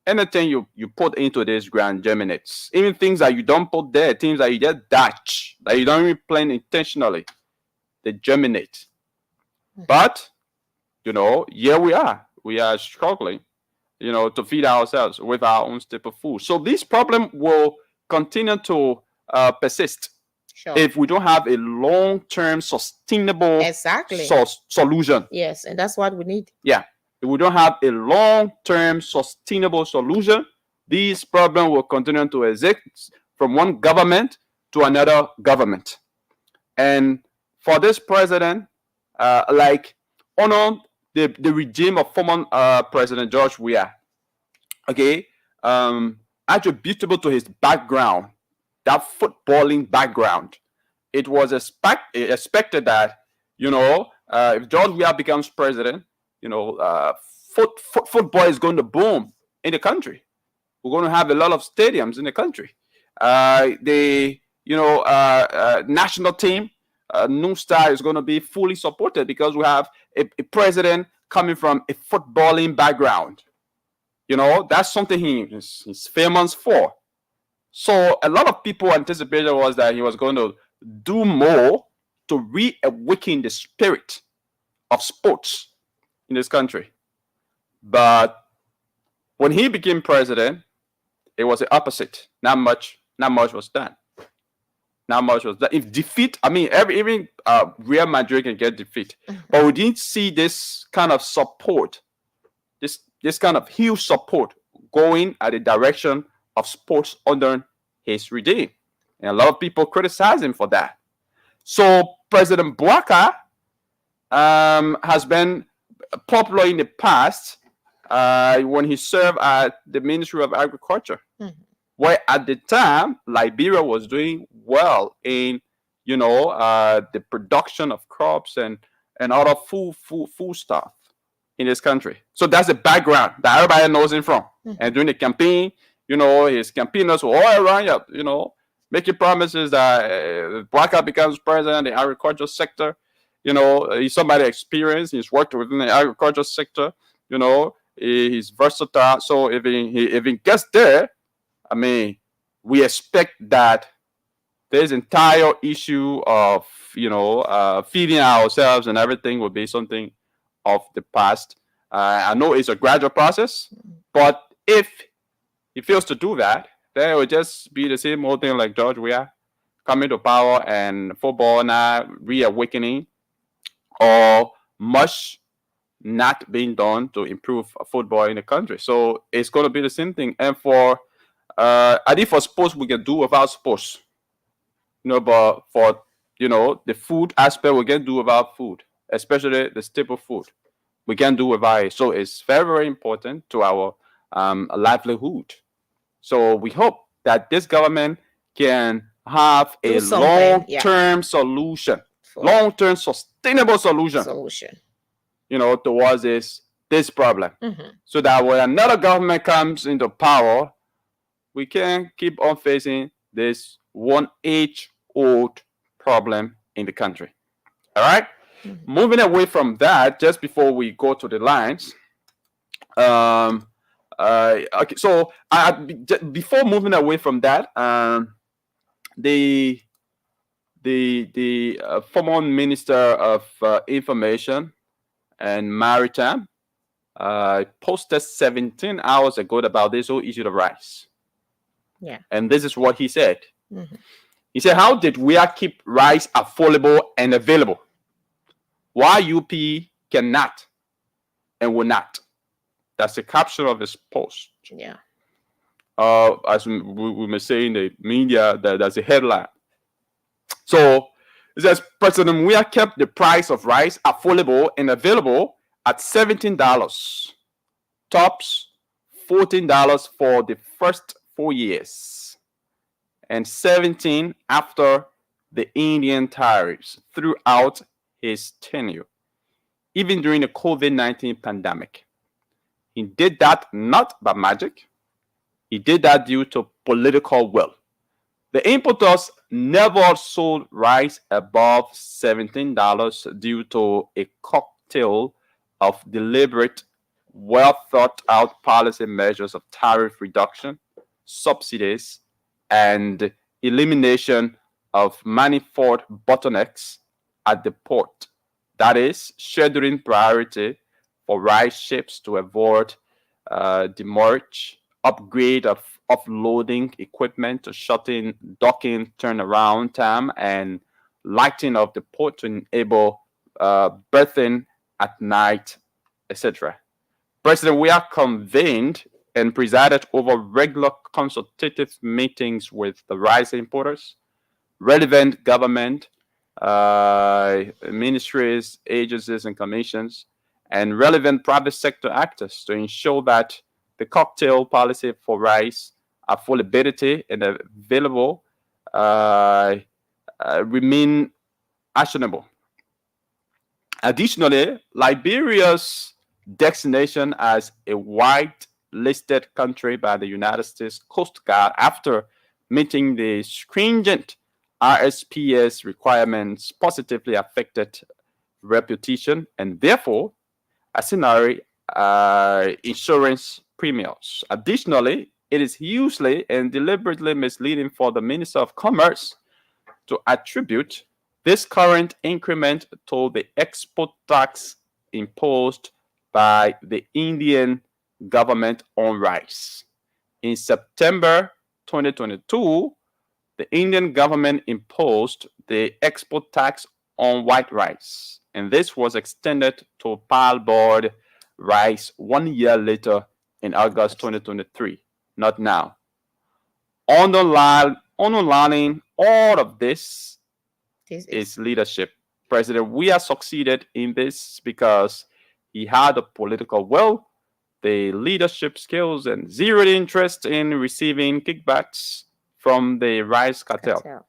Anything you put into this ground germinates. Even things that you don't put there, things that you just datch, that you don't even plant intentionally, they germinate. But here we are struggling, to feed ourselves with our own staple food. So this problem will continue to persist. Sure. If we don't have a long-term sustainable solution. Yes, and that's what we need. Yeah. If we don't have a long-term sustainable solution, these problems will continue to exist from one government to another government. And for this president, honor the regime of former President George Weah, attributable to his background, that footballing background, it was expected that if George Weah becomes president, football is going to boom in the country. We're going to have a lot of stadiums in the country. The national team, New Star, is going to be fully supported because we have a president coming from a footballing background. That's something he's famous for. So a lot of people anticipated was that he was going to do more to reawaken the spirit of sports in this country. But when he became president, it was the opposite. Not much was done. Not much was done. If defeat, even Real Madrid can get defeat, but we didn't see this kind of support, this kind of huge support going at the direction of sports under his regime, and a lot of people criticize him for that. So President Bouaka has been popular in the past when he served at the Ministry of Agriculture, where at the time Liberia was doing well in the production of crops and other food stuff in this country. So that's the background that everybody knows him from. And during the campaign, his campaigners were all around, making promises that Bouaka becomes president, the agriculture sector. He's somebody experienced. He's worked within the agriculture sector. He's versatile. So if he gets there, we expect that this entire issue of feeding ourselves and everything will be something of the past. I know it's a gradual process, but if he fails to do that, then it will just be the same old thing like George Weah, coming to power and football now reawakening, or much not being done to improve football in the country. So it's going to be the same thing. And for I think for sports we can do without sports, but for the food aspect we can do without food, especially the staple food. We can do without it. So it's very, very important to our livelihood. So we hope that this government can have a long-term solution, long-term sustainable solution, towards this problem. So that when another government comes into power, we can keep on facing this one age-old problem in the country. All right? Moving away from that, just before we go to the lines, okay. So before moving away from that, the former Minister of Information and Maritime posted 17 hours ago about this whole issue of rice. Yeah. And this is what he said. He said, "How did we keep rice affordable and available? Why UP cannot and will not?" That's the caption of his post. Yeah. As we may say in the media, that's a headline. So it says President Weah kept the price of rice affordable and available at $17, tops $14 for the first 4 years, and $17 after the Indian tariffs throughout his tenure, even during the COVID-19 pandemic. He did that not by magic. He did that due to political will. The importers never sold rice above $17 due to a cocktail of deliberate, well-thought-out policy measures of tariff reduction, subsidies, and elimination of manifold bottlenecks at the port. That is, scheduling priority for rice ships to avoid demurrage, upgrade of offloading equipment to shorten docking turnaround time, and lighting of the port to enable berthing at night, etc. President Weah convened and presided over regular consultative meetings with the rice importers, relevant government ministries, agencies, and commissions, and relevant private sector actors to ensure that the cocktail policy for rice affordability and available remain actionable. Additionally, Liberia's designation as a white-listed country by the United States Coast Guard after meeting the stringent RSPS requirements positively affected reputation and therefore ancillary insurance premiums. Additionally, it is hugely and deliberately misleading for the Minister of Commerce to attribute this current increment to the export tax imposed by the Indian government on rice. In September 2022, the Indian government imposed the export tax on white rice, and this was extended to parboiled rice 1 year later in August 2023, not now. Underlining all of this is leadership. President Weah succeeded in this because he had the political will, the leadership skills, and zero interest in receiving kickbacks from the rice cartel.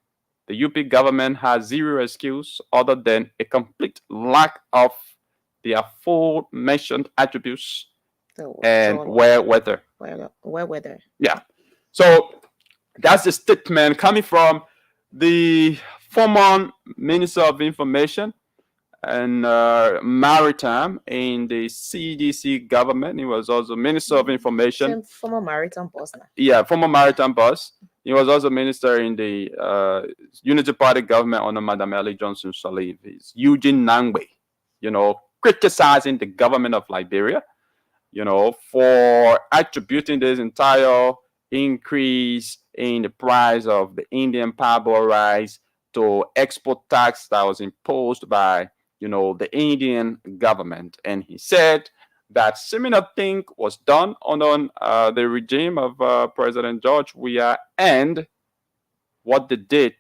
The UP government has zero excuse other than a complete lack of the aforementioned attributes and weather. Yeah. So that's the statement coming from the former Minister of Information and Maritime in the CDC government. He was also Minister of Information. Former maritime boss now. Yeah, former maritime boss. He was also minister in the Unity Party government under Madam Ellie Johnson Sirleaf. He's Eugene Nangwe, criticizing the government of Liberia, for attributing this entire increase in the price of the Indian parboiled rice to export tax that was imposed by, the Indian government. And he said that similar thing was done on the regime of President George Weah, and what they did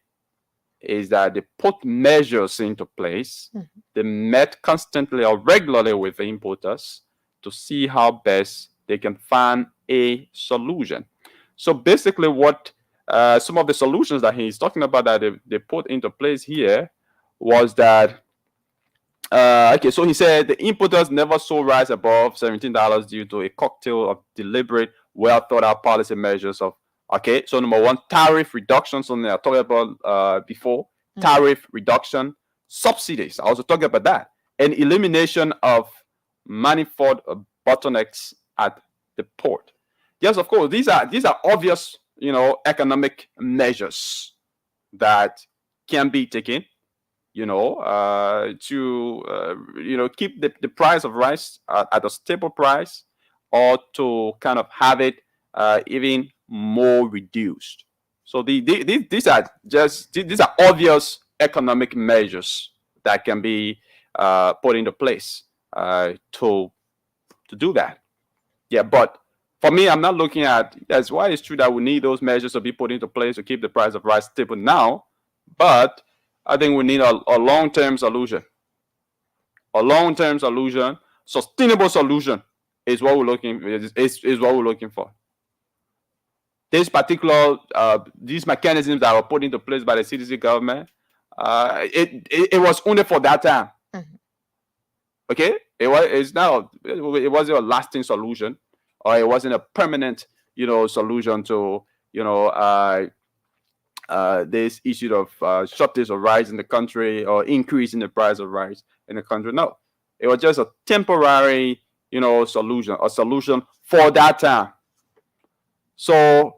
is that they put measures into place. They met constantly or regularly with the importers to see how best they can find a solution. So basically, what some of the solutions that he's talking about that they put into place here was that okay, so he said the importers never sold rice above $17 due to a cocktail of deliberate, well thought out policy measures of, okay, so number one, tariff reduction, something I talked about before, tariff reduction, subsidies, I also talked about that, and elimination of manifold bottlenecks at the port. Yes, of course, these are obvious, economic measures that can be taken, to keep the price of rice at a stable price, or to kind of have it even more reduced. So these are obvious economic measures that can be put into place to do that. Yeah, but for me, I'm not looking at, that's why it's true that we need those measures to be put into place to keep the price of rice stable now, but I think we need a long-term solution. A long-term solution, sustainable solution is what we're looking for. This particular these mechanisms that were put into place by the CDC government, it was only for that time. Okay, it wasn't a lasting solution, or it wasn't a permanent, solution to, this issue of shortage of rice in the country, or increase in the price of rice in the country. No, it was just a temporary, solution, a solution for that time. So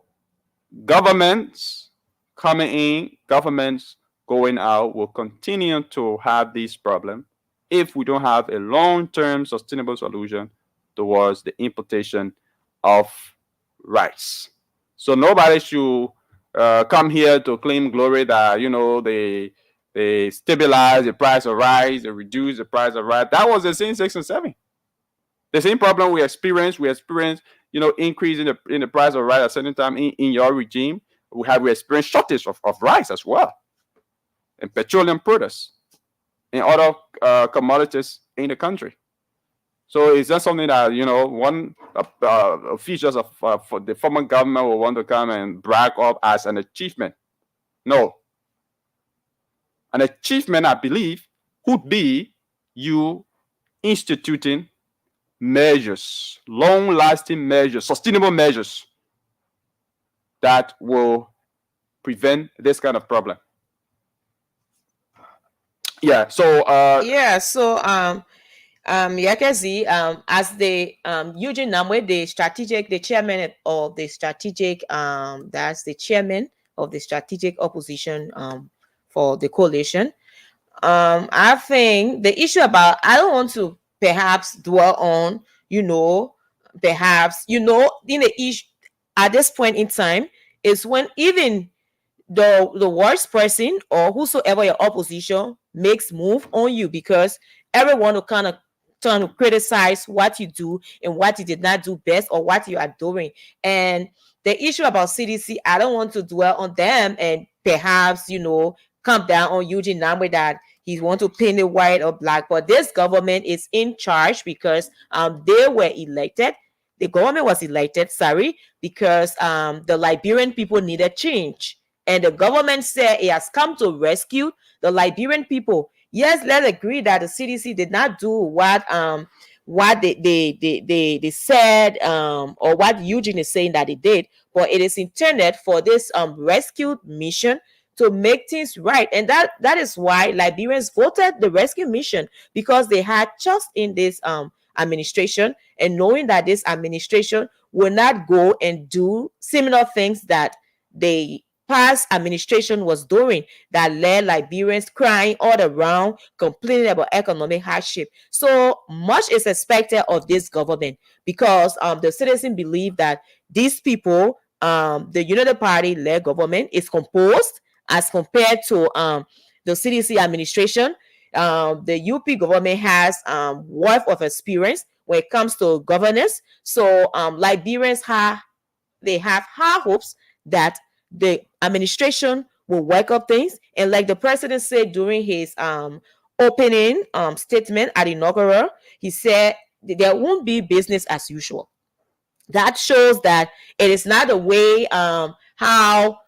governments coming in, governments going out will continue to have this problem if we don't have a long-term sustainable solution towards the importation of rice. So nobody should come here to claim glory that, they stabilize the price of rice, they reduce the price of rice. That was the same 6 and 7. The same problem we experienced, increase in the price of rice at a certain time in your regime. We experienced shortage of rice as well, and petroleum products, and other commodities in the country. So it's not something that, one officials of for the former government will want to come and brag up as an achievement. No. An achievement, I believe, would be you instituting measures, long-lasting measures, sustainable measures that will prevent this kind of problem. Yeah. So Yakezi, as the Eugene Namwe, the chairman of the strategic, that's the chairman of the strategic opposition for the coalition. I think the issue about, I don't want to perhaps dwell on, perhaps, in the issue at this point in time is when even the worst person or whosoever your opposition makes move on you, because everyone will kind of turn to criticize what you do and what you did not do best, or what you are doing. And the issue about CDC, I don't want to dwell on them and perhaps, come down on Eugene Namwe that he want to paint it white or black, but this government is in charge because they were elected. The government was elected, because the Liberian people needed change. And the government said it has come to rescue the Liberian people. Yes, let's agree that the CDC did not do what they said, or what Eugene is saying that it did, but it is intended for this rescue mission to make things right. And that is why Liberians voted the rescue mission, because they had trust in this administration, and knowing that this administration will not go and do similar things that the past administration was doing, that led Liberians crying all around, complaining about economic hardship. So much is expected of this government, because the citizens believe that these people the Unity Party-led government is composed as compared to the CDC administration. The UP government has worth of experience when it comes to governance. So Liberians have high hopes that the administration will work up things. And like the president said during his opening statement at inaugural, he said there won't be business as usual. That shows that it is not the way how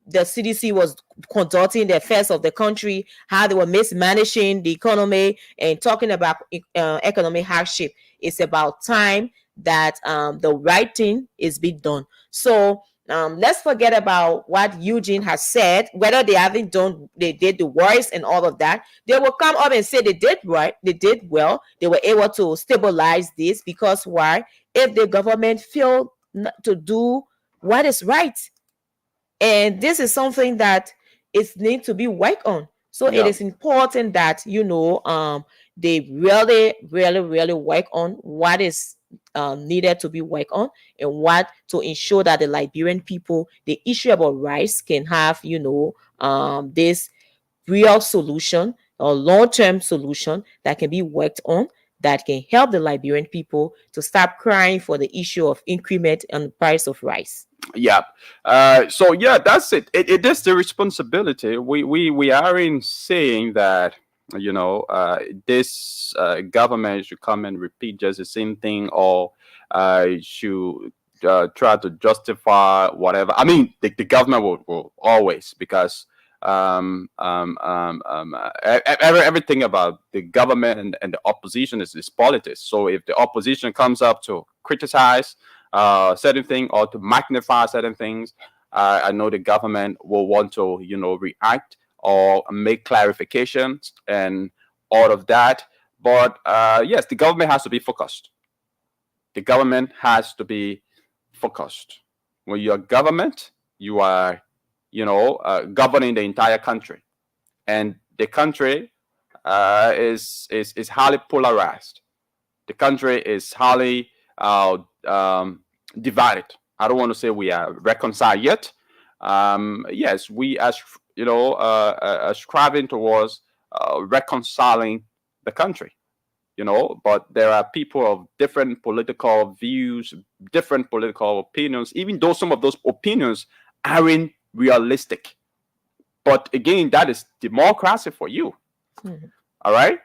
the CDC was conducting the affairs of the country, how they were mismanaging the economy and talking about economic hardship. It's about time that the right thing is being done. So let's forget about what Eugene has said, whether they did the worst and all of that. They will come up and say they did right, they did well, they were able to stabilize this because why? If the government failed to do what is right, and this is something that is need to be worked on. So it is important that they really work on what is needed to be worked on and what to ensure that the Liberian people, the issue about rice can have this real solution or long-term solution that can be worked on, that can help the Liberian people to stop crying for the issue of increment on the price of rice. Yeah. So yeah, that's it. It is the responsibility. We aren't saying that this government should come and repeat just the same thing, or should try to justify whatever. I mean, the government will always, because everything about the government and the opposition is politics. So if the opposition comes up to criticize certain thing or to magnify certain things, I know the government will want to react or make clarifications and all of that. But yes, the government has to be focused. The government has to be focused. When you're government, you are governing the entire country, and the country is highly polarized. The country is highly divided. I don't want to say we are reconciled yet. Yes, we are striving towards reconciling the country, but there are people of different political views, different political opinions, even though some of those opinions aren't realistic. But again, that is democracy for you. Mm-hmm. All right.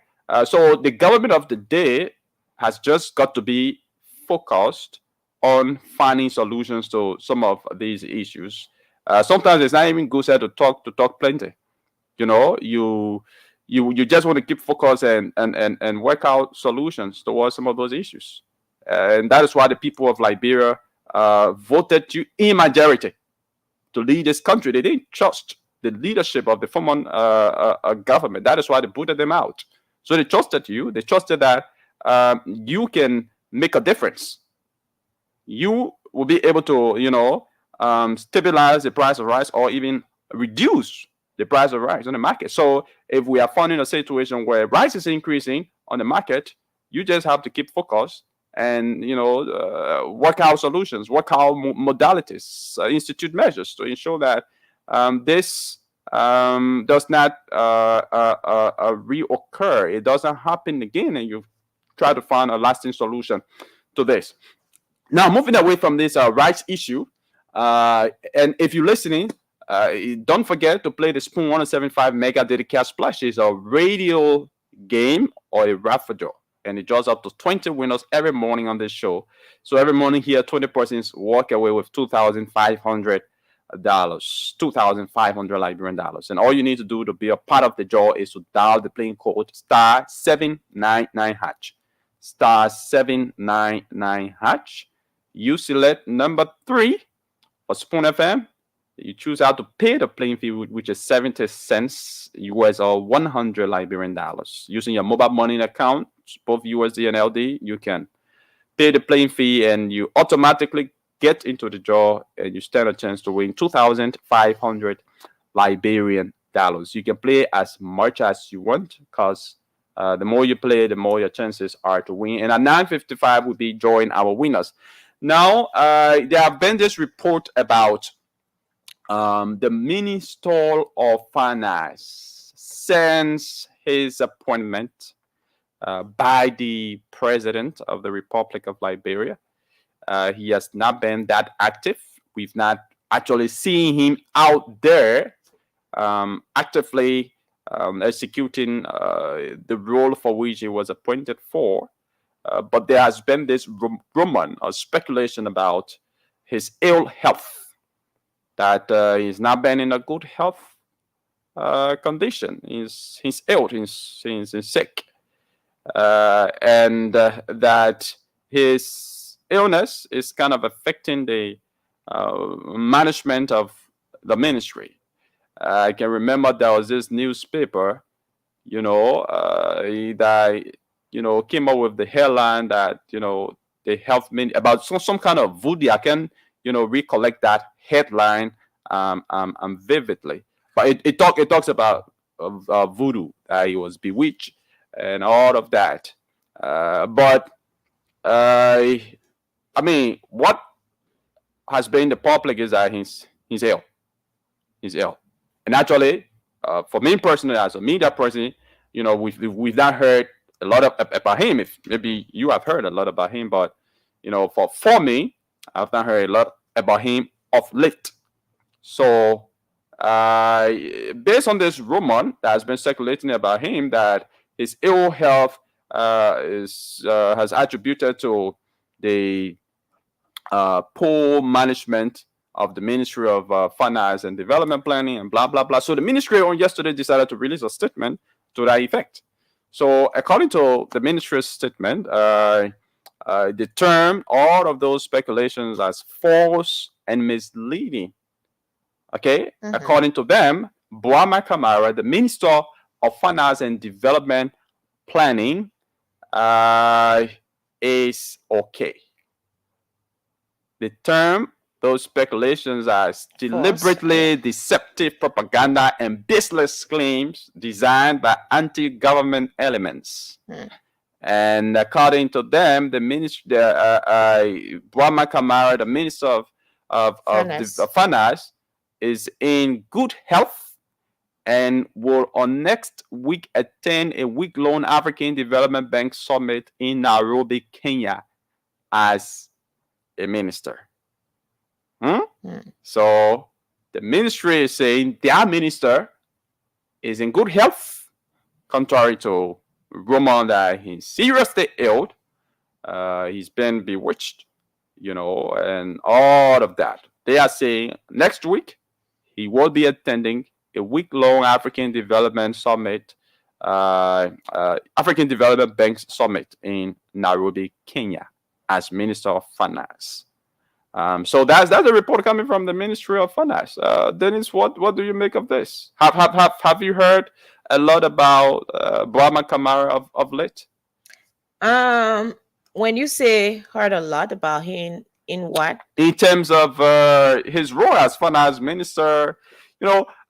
So the government of the day has just got to be focused on finding solutions to some of these issues. Sometimes it's not even good to talk plenty. You just want to keep focused and work out solutions towards some of those issues. And that is why the people of Liberia voted you in majority to lead this country. They didn't trust the leadership of the former government. That is why they voted them out. So they trusted you. They trusted that you can make a difference. You will be able to, stabilize the price of rice or even reduce the price of rice on the market. So if we are finding a situation where rice is increasing on the market, you just have to keep focused and work out solutions, work out modalities, institute measures to ensure that this does not reoccur. It doesn't happen again, and you try to find a lasting solution to this. Now, moving away from this rights issue, and if you're listening, don't forget to play the Spoon 175 Mega Dedicated Splash. It's a radio game or a raffle draw, and it draws up to 20 winners every morning on this show. So every morning here, 20 persons walk away with $2,500, 2,500 Liberian dollars. And all you need to do to be a part of the draw is to dial the playing code *799#. *799#. You select number 3 for Spoon FM. You choose how to pay the playing fee, which is 70 cents US or 100 Liberian dollars. Using your mobile money account, both USD and LD, you can pay the playing fee and you automatically get into the draw and you stand a chance to win 2,500 Liberian dollars. You can play as much as you want, because the more you play, the more your chances are to win. And at 9:55, we'll be drawing our winners. Now, there have been this report about the Minister of Finance since his appointment by the President of the Republic of Liberia. He has not been that active. We've not actually seen him out there actively executing the role for which he was appointed for. But there has been this rumor or speculation about his ill health, that he's not been in a good health condition. He's ill, he's sick, and that his illness is kind of affecting the management of the ministry. I can remember there was this newspaper, that came up with the headline that they helped me about some kind of voodoo. I can recollect that headline vividly, but it talks about voodoo. He was bewitched and all of that. But I mean, what has been the public is that he's ill. He's ill, and actually, for me personally, as a media person, we've not heard a lot about him. If maybe you have heard a lot about him, but for me, I've not heard a lot about him of late. So, based on this rumor that has been circulating about him, that his ill health has attributed to the poor management of the Ministry of Finance and Development Planning and blah blah blah. So the ministry on yesterday decided to release a statement to that effect. So according to the ministry's statement, they term all of those speculations as false and misleading. Okay, according to them, Buama Kamara, the Minister of Finance and Development Planning, is okay. They term those speculations as deliberately deceptive propaganda and baseless claims designed by anti-government elements. And according to them, the minister, Buama Kamara, the Minister of Finance, is in good health and will on next week attend a week-long African Development Bank Summit in Nairobi, Kenya, as a minister. So the ministry is saying their minister is in good health, contrary to rumor that he's seriously ill. He's been bewitched, and all of that. They are saying next week he will be attending a week-long African Development Summit, African Development Bank Summit in Nairobi, Kenya, as Minister of Finance. So that's a report coming from the Ministry of Finance. Dennis, what do you make of this? Have you heard a lot about Buama Kamara of late? When you say heard a lot about him, in what? In terms of his role as Finance Minister,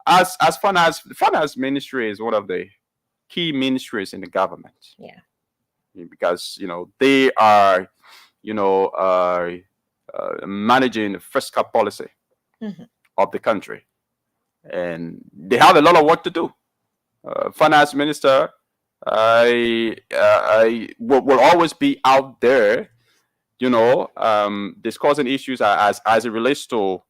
as Finance Ministry is one of the key ministries in the government. Yeah. Because they are managing the fiscal policy of the country, and they have a lot of work to do. Finance Minister will always be out there, discussing issues as it relates to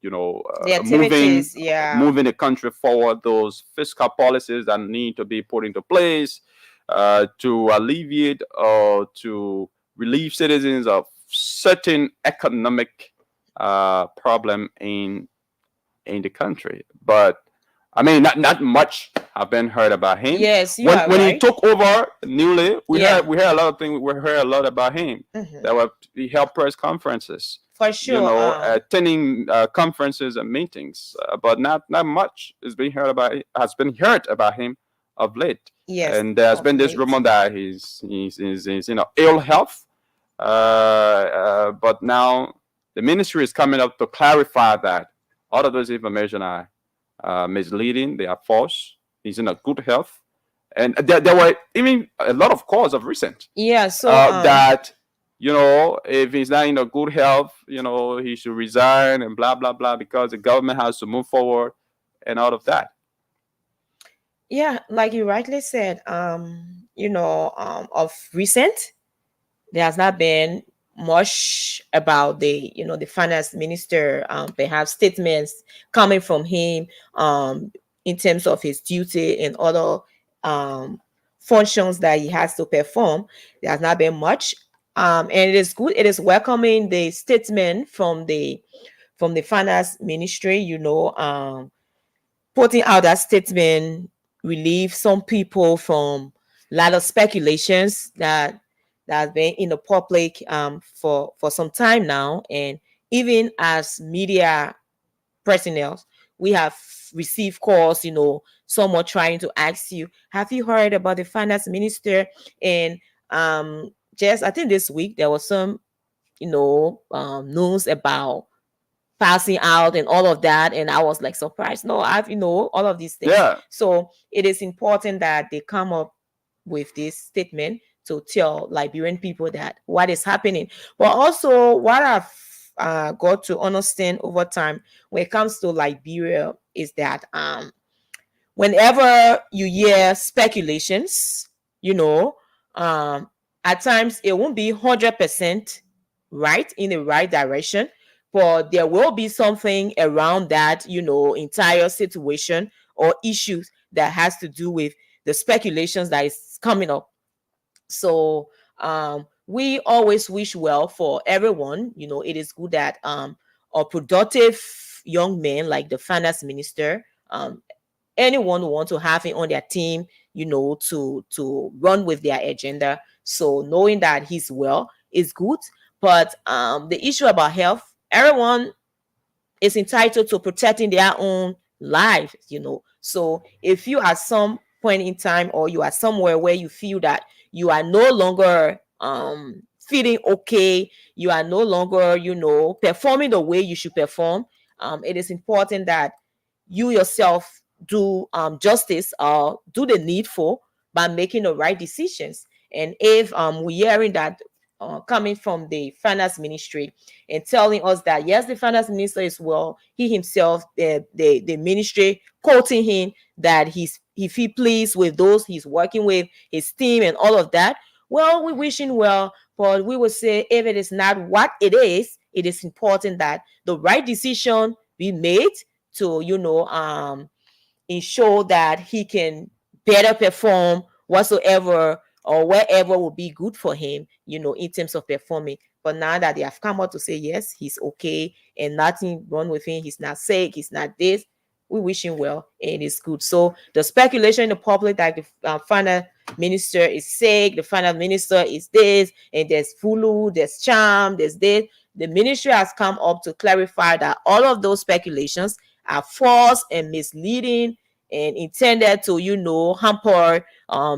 moving the country forward, those fiscal policies that need to be put into place to alleviate or to relieve citizens of certain economic problem in the country. But I mean, not much have been heard about him. Yes, when he took over newly, we heard a lot of things. We heard a lot about him. He held press conferences, for sure, attending conferences and meetings, but not much has been heard about him of late. Yes, and there's been this rumor that he's ill health. But now the ministry is coming up to clarify that all of those information are misleading. They are false. He's in a good health, and there were even a lot of calls of recent. Yeah. So that if he's not in a good health, he should resign and blah blah blah because the government has to move forward and all of that. Yeah, like you rightly said, of recent, there has not been much about the finance minister, perhaps statements coming from him, in terms of his duty and other um, functions that he has to perform. There has not been much, and it is good. It is welcoming the statement from the finance ministry. Putting out that statement relieve some people from a lot of speculations that has been in the public for some time now. And even as media personnel, we have received calls, someone trying to ask you, have you heard about the finance minister? And just I think this week there was some news about passing out and all of that, and I was like surprised. No, I've all of these things. Yeah. So it is important that they come up with this statement to tell Liberian people that what is happening. But also what I've got to understand over time when it comes to Liberia is that whenever you hear speculations, at times it won't be 100% right in the right direction, but there will be something around that, entire situation or issues that has to do with the speculations that is coming up. So we always wish well for everyone. It is good that a productive young man like the finance minister, anyone who want to have him on their team, to run with their agenda. So knowing that he's well is good. But the issue about health, everyone is entitled to protecting their own life. So if you at some point in time, or you are somewhere where you feel that you are no longer feeling okay, you are no longer, performing the way you should perform, it is important that you yourself do justice or do the needful by making the right decisions. And if we're hearing that coming from the finance ministry and telling us that yes, the finance minister is well, he himself, the ministry quoting him that he feel pleased with those he's working with, his team and all of that, well, we wish him well. But we would say if it is not what it is important that the right decision be made to ensure that he can better perform whatsoever or wherever will be good for him, in terms of performing. But now that they have come out to say yes, he's okay and nothing wrong with him, he's not sick, he's not this, we wish him well and it's good. So the speculation in the public that the finance minister is sick, the finance minister is this, and there's flu, there's charm, there's this, the ministry has come up to clarify that all of those speculations are false and misleading and intended to, hamper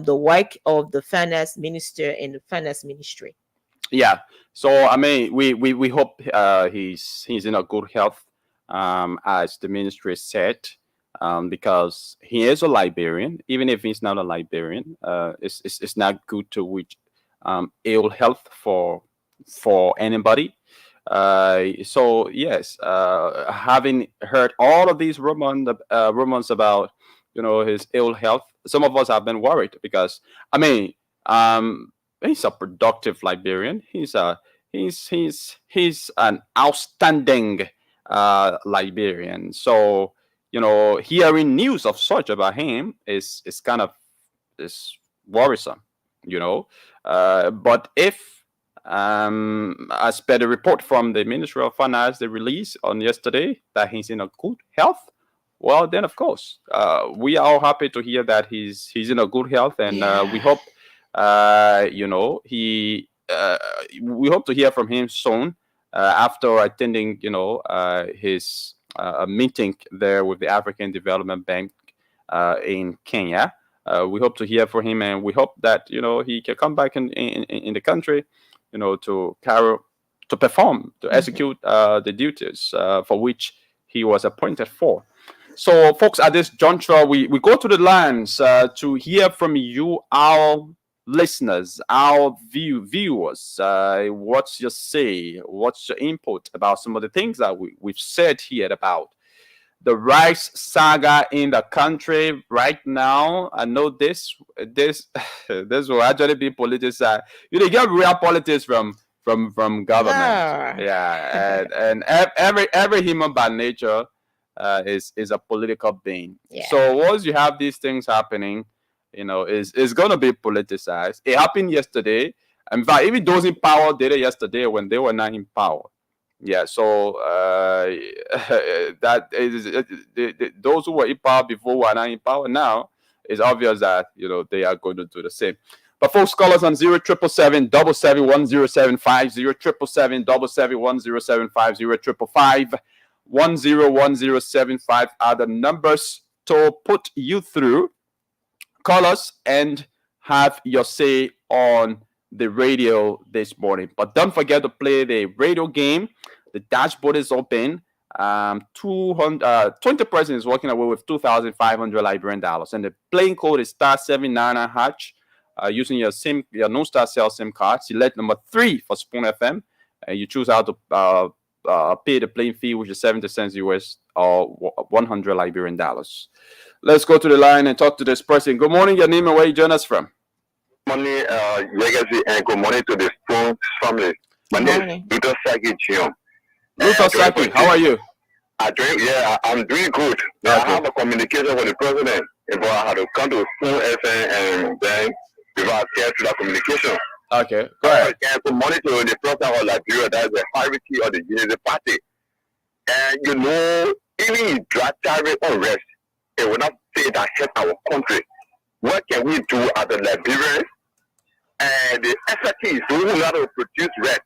the work of the finance minister and the finance ministry. Yeah. So I mean, we hope he's in a good health, as the ministry said, because he is a Liberian. Even if he's not a Liberian, it's not good to reach ill health for anybody. So yes, having heard all of these rumors about his ill health, some of us have been worried because I mean, he's a productive Liberian. He's an outstanding Liberian. So hearing news of such about him is kind of is worrisome. But if as per the report from the Ministry of Finance, they released on yesterday that he's in a good health, well, then of course we are all happy to hear that he's in a good health, and we hope we hope to hear from him soon after attending his meeting there with the African Development Bank in Kenya. We hope to hear from him, and we hope that he can come back in the country, to perform, to execute the duties for which he was appointed for. So, folks, at this juncture, we go to the lines to hear from you, our listeners, our viewers, what's your say? What's your input about some of the things that we've said here about the rice saga in the country right now? I know this this will actually be politicized. You get real politics from government. Yeah, and every human by nature is a political being. Yeah. So once you have these things happening, is going to be politicized. It happened yesterday. In fact, even those in power did it yesterday when they were not in power. Yeah, so that is those who were in power before were not in power now. It's obvious that they are going to do the same. But folks, call us on 0777 771 0777 771 0555 101075 are the numbers to put you through. Call us and have your say on the radio this morning. But don't forget to play the radio game. The dashboard is open. 20% is walking away with 2,500 Liberian dollars, and the playing code is *799#. Using your No Star Cell SIM card, select number 3 for Spoon FM, and you choose how to pay the playing fee, which is 70 cents US or 100 Liberian dollars. Let's go to the line and talk to this person. Good morning, your name and where you join us from. Good morning, Legacy, and good morning to the Spoon family. My name is Luther Saki Chion. Luther Saki, how are you? I'm doing good. Okay. I have a communication with the president, but I had to come to Spoon FM and then before I get to that communication. Okay, go ahead. And good morning to the president of Liberia, that is the hierarchy of the Unity Party. And even in drug tariff unrest, it will not say that hurt our country. What can we do as a Liberians? And the expertise who know how to produce red.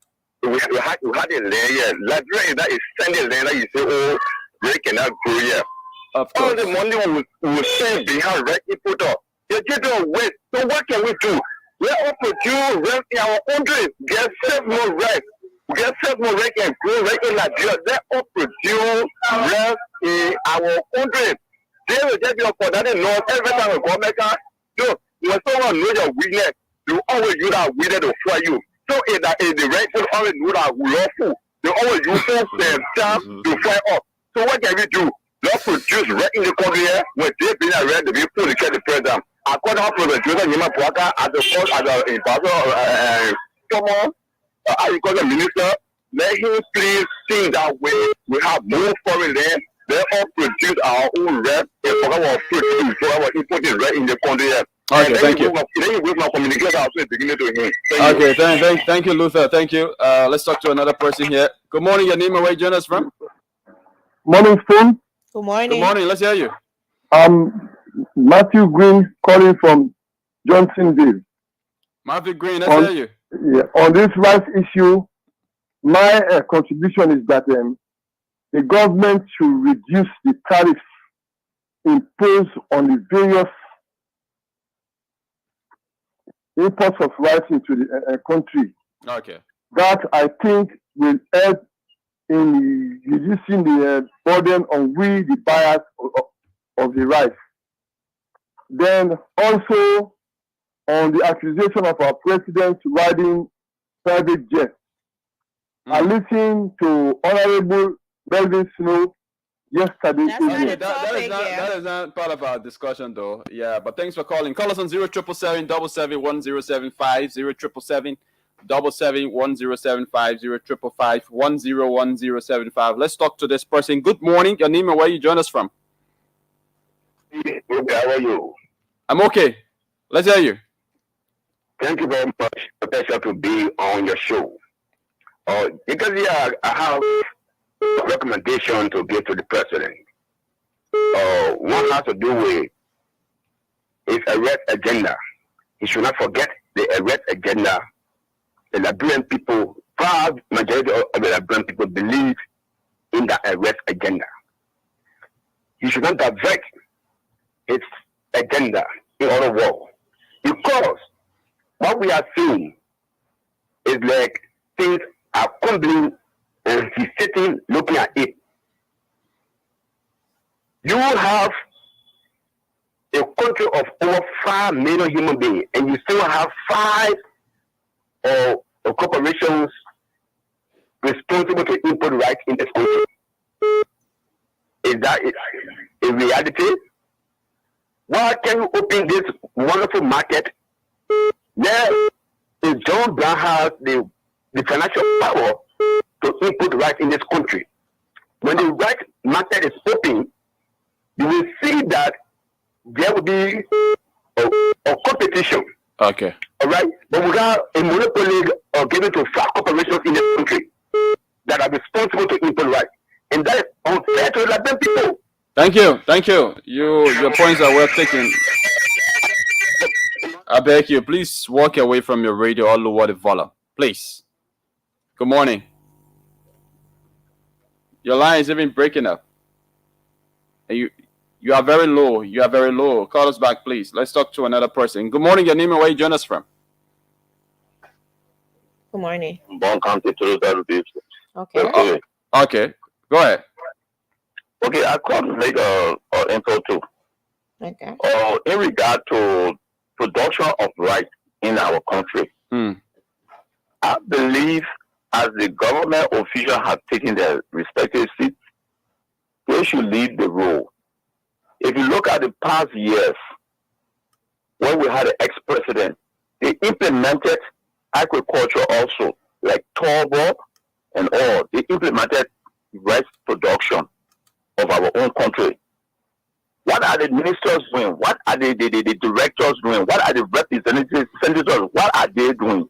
We had a layer. Liberia is not a standing land that you say, oh, red cannot grow here. Of course. All the money we will send behind red input. They get away. So what can we do? We all produce red in our country. Get save more red. Get save more red and grow red in Liberia. They all produce red in our country. They will get your for that north every time we go back. So when someone knows your weakness, you always use that weakness to fight you. So if the right people always know that we lawful, they always use themselves to fight up. So what can we do? Let's produce red in the country here. When they bring a red, they put the president. According to President Joseph Nima Puaka as a former agriculture minister, let him please think that way. We have more foreign land. They all produce our own red and for our produce, for our imported red in the country here. Okay, thank you. Then you with my communication, I'll say beginning to him. Thank you, Luther. Thank you. Let's talk to another person here. Good morning, your name and where you join us from? Morning, Spoon. Good morning. Good morning, let's hear you. Matthew Green calling from Johnsonville. Matthew Green, let's hear you. Yeah, on this rice issue, my contribution is that the government should reduce the tariffs imposed on the various imports of rice into the country. Okay. That I think will help in reducing the burden on we, the buyers of the rice. Then also on the accusation of our president riding private jets. I listened to Honorable Melvin Snow yesterday. That is not part of our discussion, though. Yeah, but thanks for calling. Call us on 0777 771 0777 771 101075. Let's talk to this person. Good morning. Your name and where you join us from? Okay, how are you? I'm okay. Let's hear you. Thank you very much. A pleasure to be on your show. Because I have a recommendation to give to the president. One has to do with his arrest agenda. He should not forget the arrest agenda. The Liberian people, vast majority of the Liberian people believe in the arrest agenda. He should not divert its agenda in other world. Because what we are seeing is like things are crumbling and he's sitting looking at it. You have a country of over 5 million human beings, and you still have 5 corporations responsible to import rice in this country. Is that a reality? Why can you open this wonderful market? There is John Brown has the financial power to import rice in this country. When the rice market is open, you will see that there will be a competition. Okay. All right. But we have a monopoly given to 5 corporations in this country that are responsible to import rice. And that is unfair to the people. Thank you. Your points are well taken. I beg you, please walk away from your radio or lower the volume, please. Good morning. Your line is even breaking up. And you are very low. Call us back, please. Let's talk to another person. Good morning. Your name and where you join us from? Good morning. Bon County to Okay. Okay. Go ahead. Okay, I called to make an info too. Okay. In regard to production of rice in our country, I believe as the government officials have taken their respective seats, they should lead the role. If you look at the past years, when we had an ex-president, they implemented agriculture also, like turbo and all. They implemented rice production of our own country. What are the ministers doing? What are the directors doing? What are the representatives, senators? What are they doing?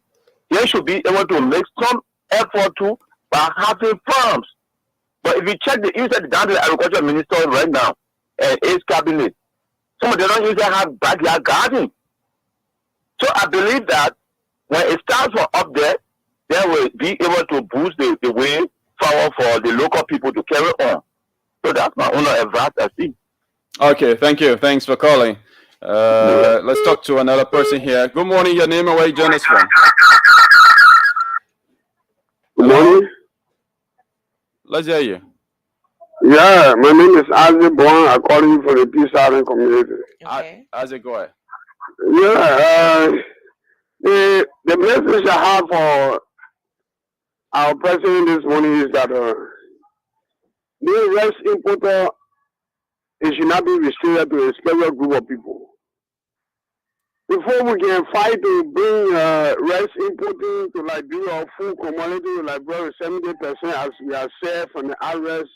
They should be able to make some effort to by having farms. But if you check the inside down to the agriculture minister right now, and his cabinet, some of them don't even have backyard garden. So I believe that when it starts from up there, they will be able to boost the way forward for the local people to carry on. So that's my only advice I see. Okay, thank you. Thanks for calling. Let's talk to another person here. Good morning. Your name and where you join us from? Good morning. Let's hear you. Yeah, my name is Isaac Bourne. I'm calling you for the Peace Island community. Okay. Isaac, go ahead. Yeah, the message I have for our president this morning is that the rice importer, it should not be restricted to a special group of people. Before we can fight to bring rice importing to Liberia or full commodity to Liberia 70% as we have said from the IRS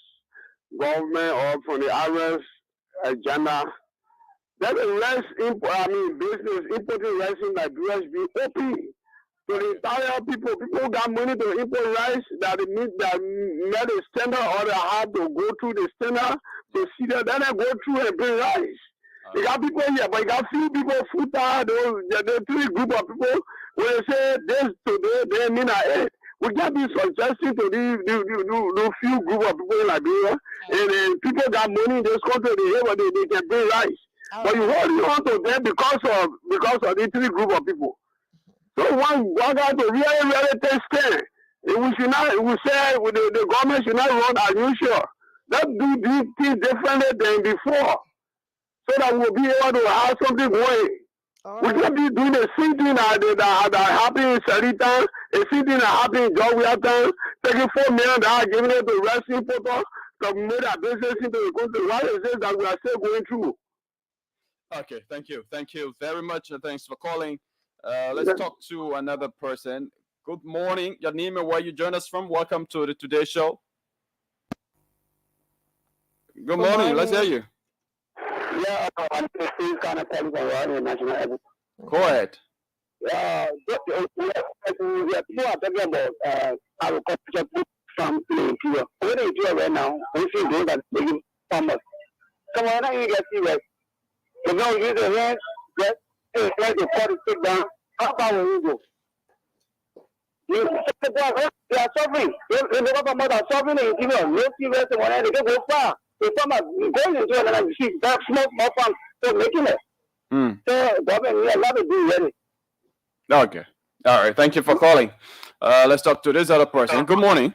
government or from the IRS agenda, that the rice business importing rice in Liberia should be open to the entire people. People got money to import rice that met the standard or they have to go through the standard to see that then they go through and bring rice. You got people here, but you got few people full time. The 3 group of people when they say this today, they mean it. We can't be suggesting to the few group of people in Liberia, and then people got money in this country. They can bring rice, but you holding on to them because of the 3 group of people. So one got to really take stand. We should not. We say the government should not run as usual. Let's do these things differently than before, so that we'll be able to have something going. We can't be doing the same thing that happened in Sarita, the same thing that happened in Georgia Town, taking $4 million, giving it to rice importers to make our business into the country. Why is it that we are still going through? Okay, thank you very much. Thanks for calling. Let's talk to another person. Good morning. Your name and where you join us from. Welcome to the Today Show. Good morning. Let's hear you. Yeah, I'm kind of calling for national airport. Go ahead. Yeah, people are talking about agriculture from the interior. We're in the interior right now. We see those that taking farmers. Come on, now you get see that. You know, use the hand, get like the 46 down. How far will you go? They are suffering. The local farmers are suffering in the interior. No serious and whatever. They don't go far. The farmers going into it and you see that small farm, they're making it. So government need a lot to do ready. Okay. All right. Thank you for calling. Let's talk to this other person. Good morning.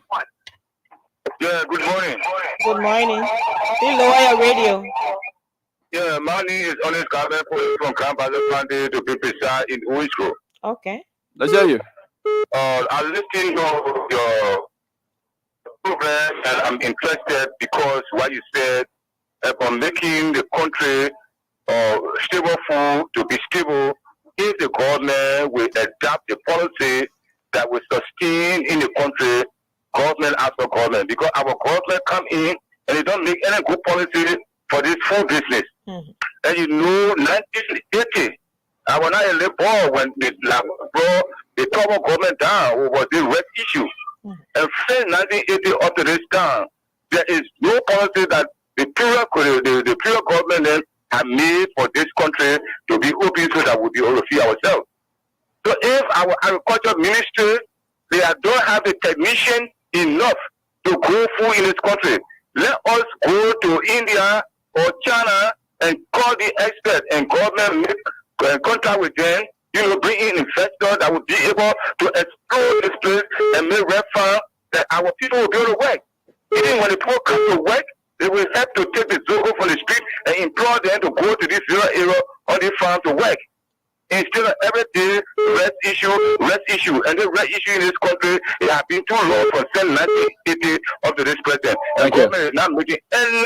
Yeah, good morning. Good morning. Please lower your radio. Yeah, my name is Honest Carmen from Grandfather County to be precise in Uisco. Okay. Let's hear you. I listened to your program and I'm interested because what you said about making the country stable food to be stable if the government will adopt a policy that will sustain in the country government after government, because our government come in and they don't make any good policy for this food business. Mm-hmm. And 1980, I was not in the ball when brought the common government down over the red issue. Mm-hmm. And since 1980 up to this time, there is no policy that the previous government then have made for this country to be open so that we'll be able to feed ourselves. So if our agriculture ministry, they don't have the technician enough to grow food in this country, let us go to India or China and call the experts and government make contact with them, bring in investors that will be able to explore this place and make red farm that our people will be able to work. Even when the people come to work, they will have to take the zogo from the street and employ them to go to this zero area on the farm to work. Instead of every day, rest issue. And the rest issue in this country, it has been too long from 1980 up to this present. And government is not making any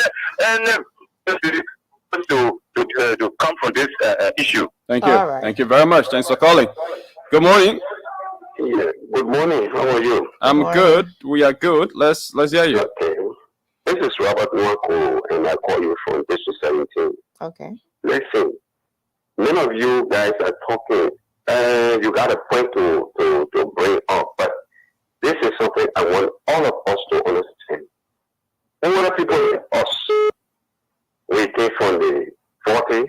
to come from this issue. Thank you. Right. Thank you very much. Thanks for calling. Good morning. Yeah. Good morning. How are you? I'm good. We are good. Let's hear you. Okay. This is Robert Nwako, and I call you from District 17. Okay. Listen, none of you guys are talking. You got a point to bring up, but this is something I want all of us to understand. Other people like us, we came from the 40s,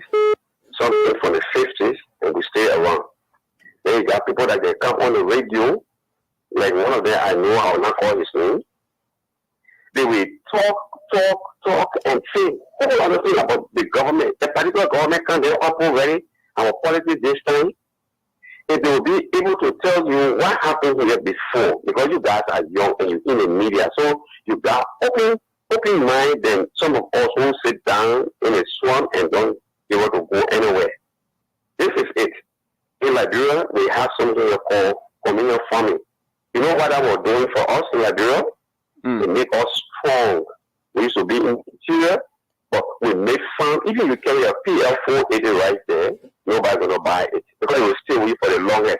some came from the 50s, and we stay around. Then you got people that they come on the radio, like one of them I know, I will not call his name. They will talk, and say all other things about the government. The particular government can be up already, our policy this time. If they will be able to tell you what happened here before, because you guys are young and you're in the media, so you got open mind than some of us who sit down in a swamp and don't be able to go anywhere. This is it. In Liberia, we have something called communal farming. You know what that was doing for us in Liberia? It make us strong. We used to be in interior, but we make farm. Even you carry a PL480 right there, nobody's going to buy it because it will stay with you for the longest.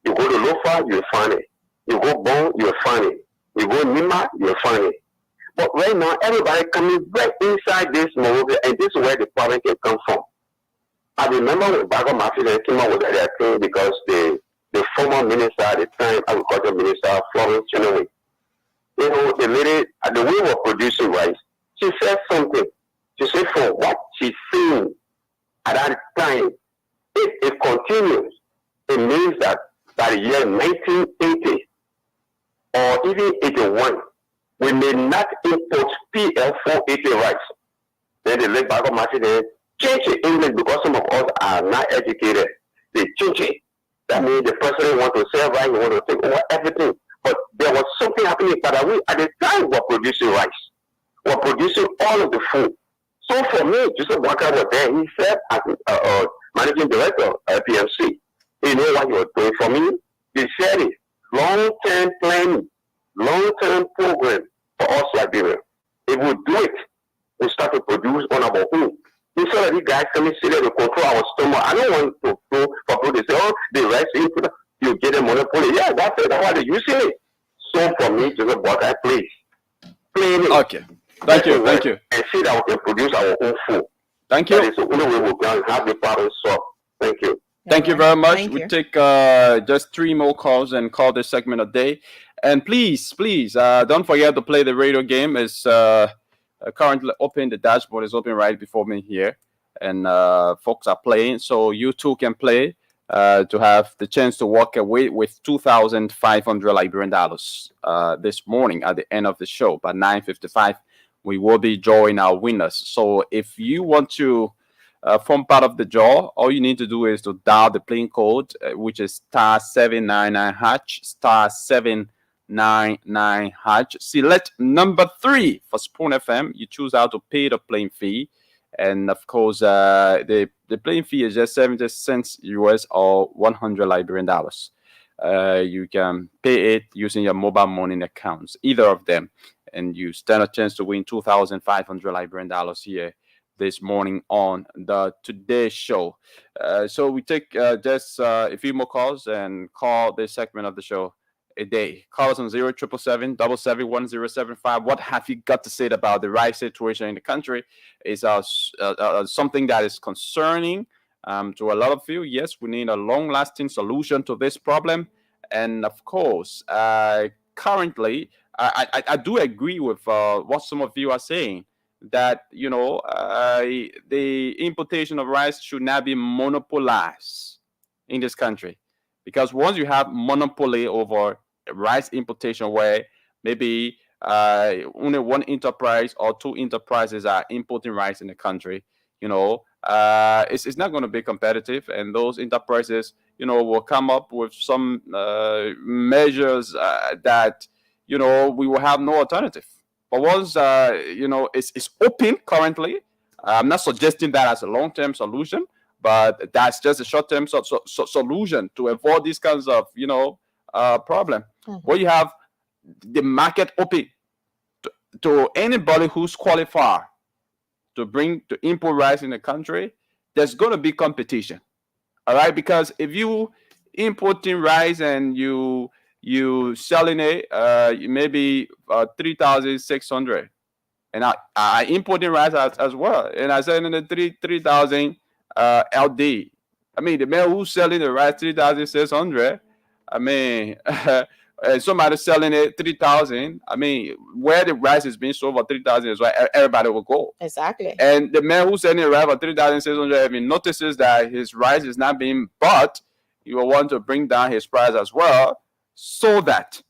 You go to Lofa, you'll find it. You go Bon, you'll find it. You go Nima, you'll find it. But right now, everybody coming right inside this movie, and this is where the problem can come from. I remember when Bago Mafia came out with that thing because the former minister at the time, agriculture minister, Florence Chenoweth, the lady, the way we're producing rice, she said something. She said for what she's seeing at that time, if it continues, it means that by the year 1980 or even 81, we may not import PL480 rice. Then the late Bago Mafia change it in English because some of us are not educated. They change it. That means the president wants to sell rice, he wants to take over everything. But there was something happening in Paraguay at the time we're producing rice. We're producing all of the food. So for me, Joseph Walker was there. He said, as managing director at PMC, you know what he was doing for me? He said it, long-term planning, long-term program for us Liberia. If we do it, we start to produce on our own. Instead of these guys coming sit there to control our stomach. I don't want to go for people to say, oh, the rice input, you get a monopoly. Yeah, that's it. That's why they're using it. So for me, Joseph Walker, please, plan it. Okay. Thank you. And see that we can produce our own food. Thank you. That is the only way we can have the problem solved. Thank you. Thank you very much. We take just 3 more calls and call this segment a day. And please, don't forget to play the radio game. It's currently open. The dashboard is open right before me here. And folks are playing. So you too can play to have the chance to walk away with $2,500 Liberian dollars this morning at the end of the show. By 9:55, we will be drawing our winners. So if you want to form part of the draw, all you need to do is to dial the playing code, which is *799#, *799#. Select number 3 for Spoon FM. You choose how to pay the playing fee, And of course, the playing fee is just 70 cents US or 100 Liberian dollars. You can pay it using your mobile money accounts, either of them, and you stand a chance to win 2,500 Liberian dollars here this morning on the Today Show. So we take just a few more calls and call this segment of the show a day. Call us on 0777-771-075. What have you got to say about the rice situation in the country? Is something that is concerning to a lot of you. Yes, we need a long-lasting solution to this problem. And of course, currently, I do agree with what some of you are saying, that the importation of rice should not be monopolized in this country, because once you have monopoly over rice importation, where maybe only one enterprise or two enterprises are importing rice in the country, it's not going to be competitive, and those enterprises will come up with some measures that we will have no alternative. But once it's open currently, I'm not suggesting that as a long-term solution, but that's just a short-term solution to avoid these kinds of problem. Where you have the market open to anybody who's qualified to import rice in the country, there's going to be competition. All right, because if you importing rice and you selling it maybe 3,600, and I importing rice as well, and I selling it 3,000 LD. I mean, the man who's selling the rice 3,600, I mean, somebody selling it 3,000. I mean, where the rice is being sold for 3,000 is where everybody will go. Exactly. And the man who's selling the rice for 3,600, if he notices that his rice is not being bought, he will want to bring down his price as well, so that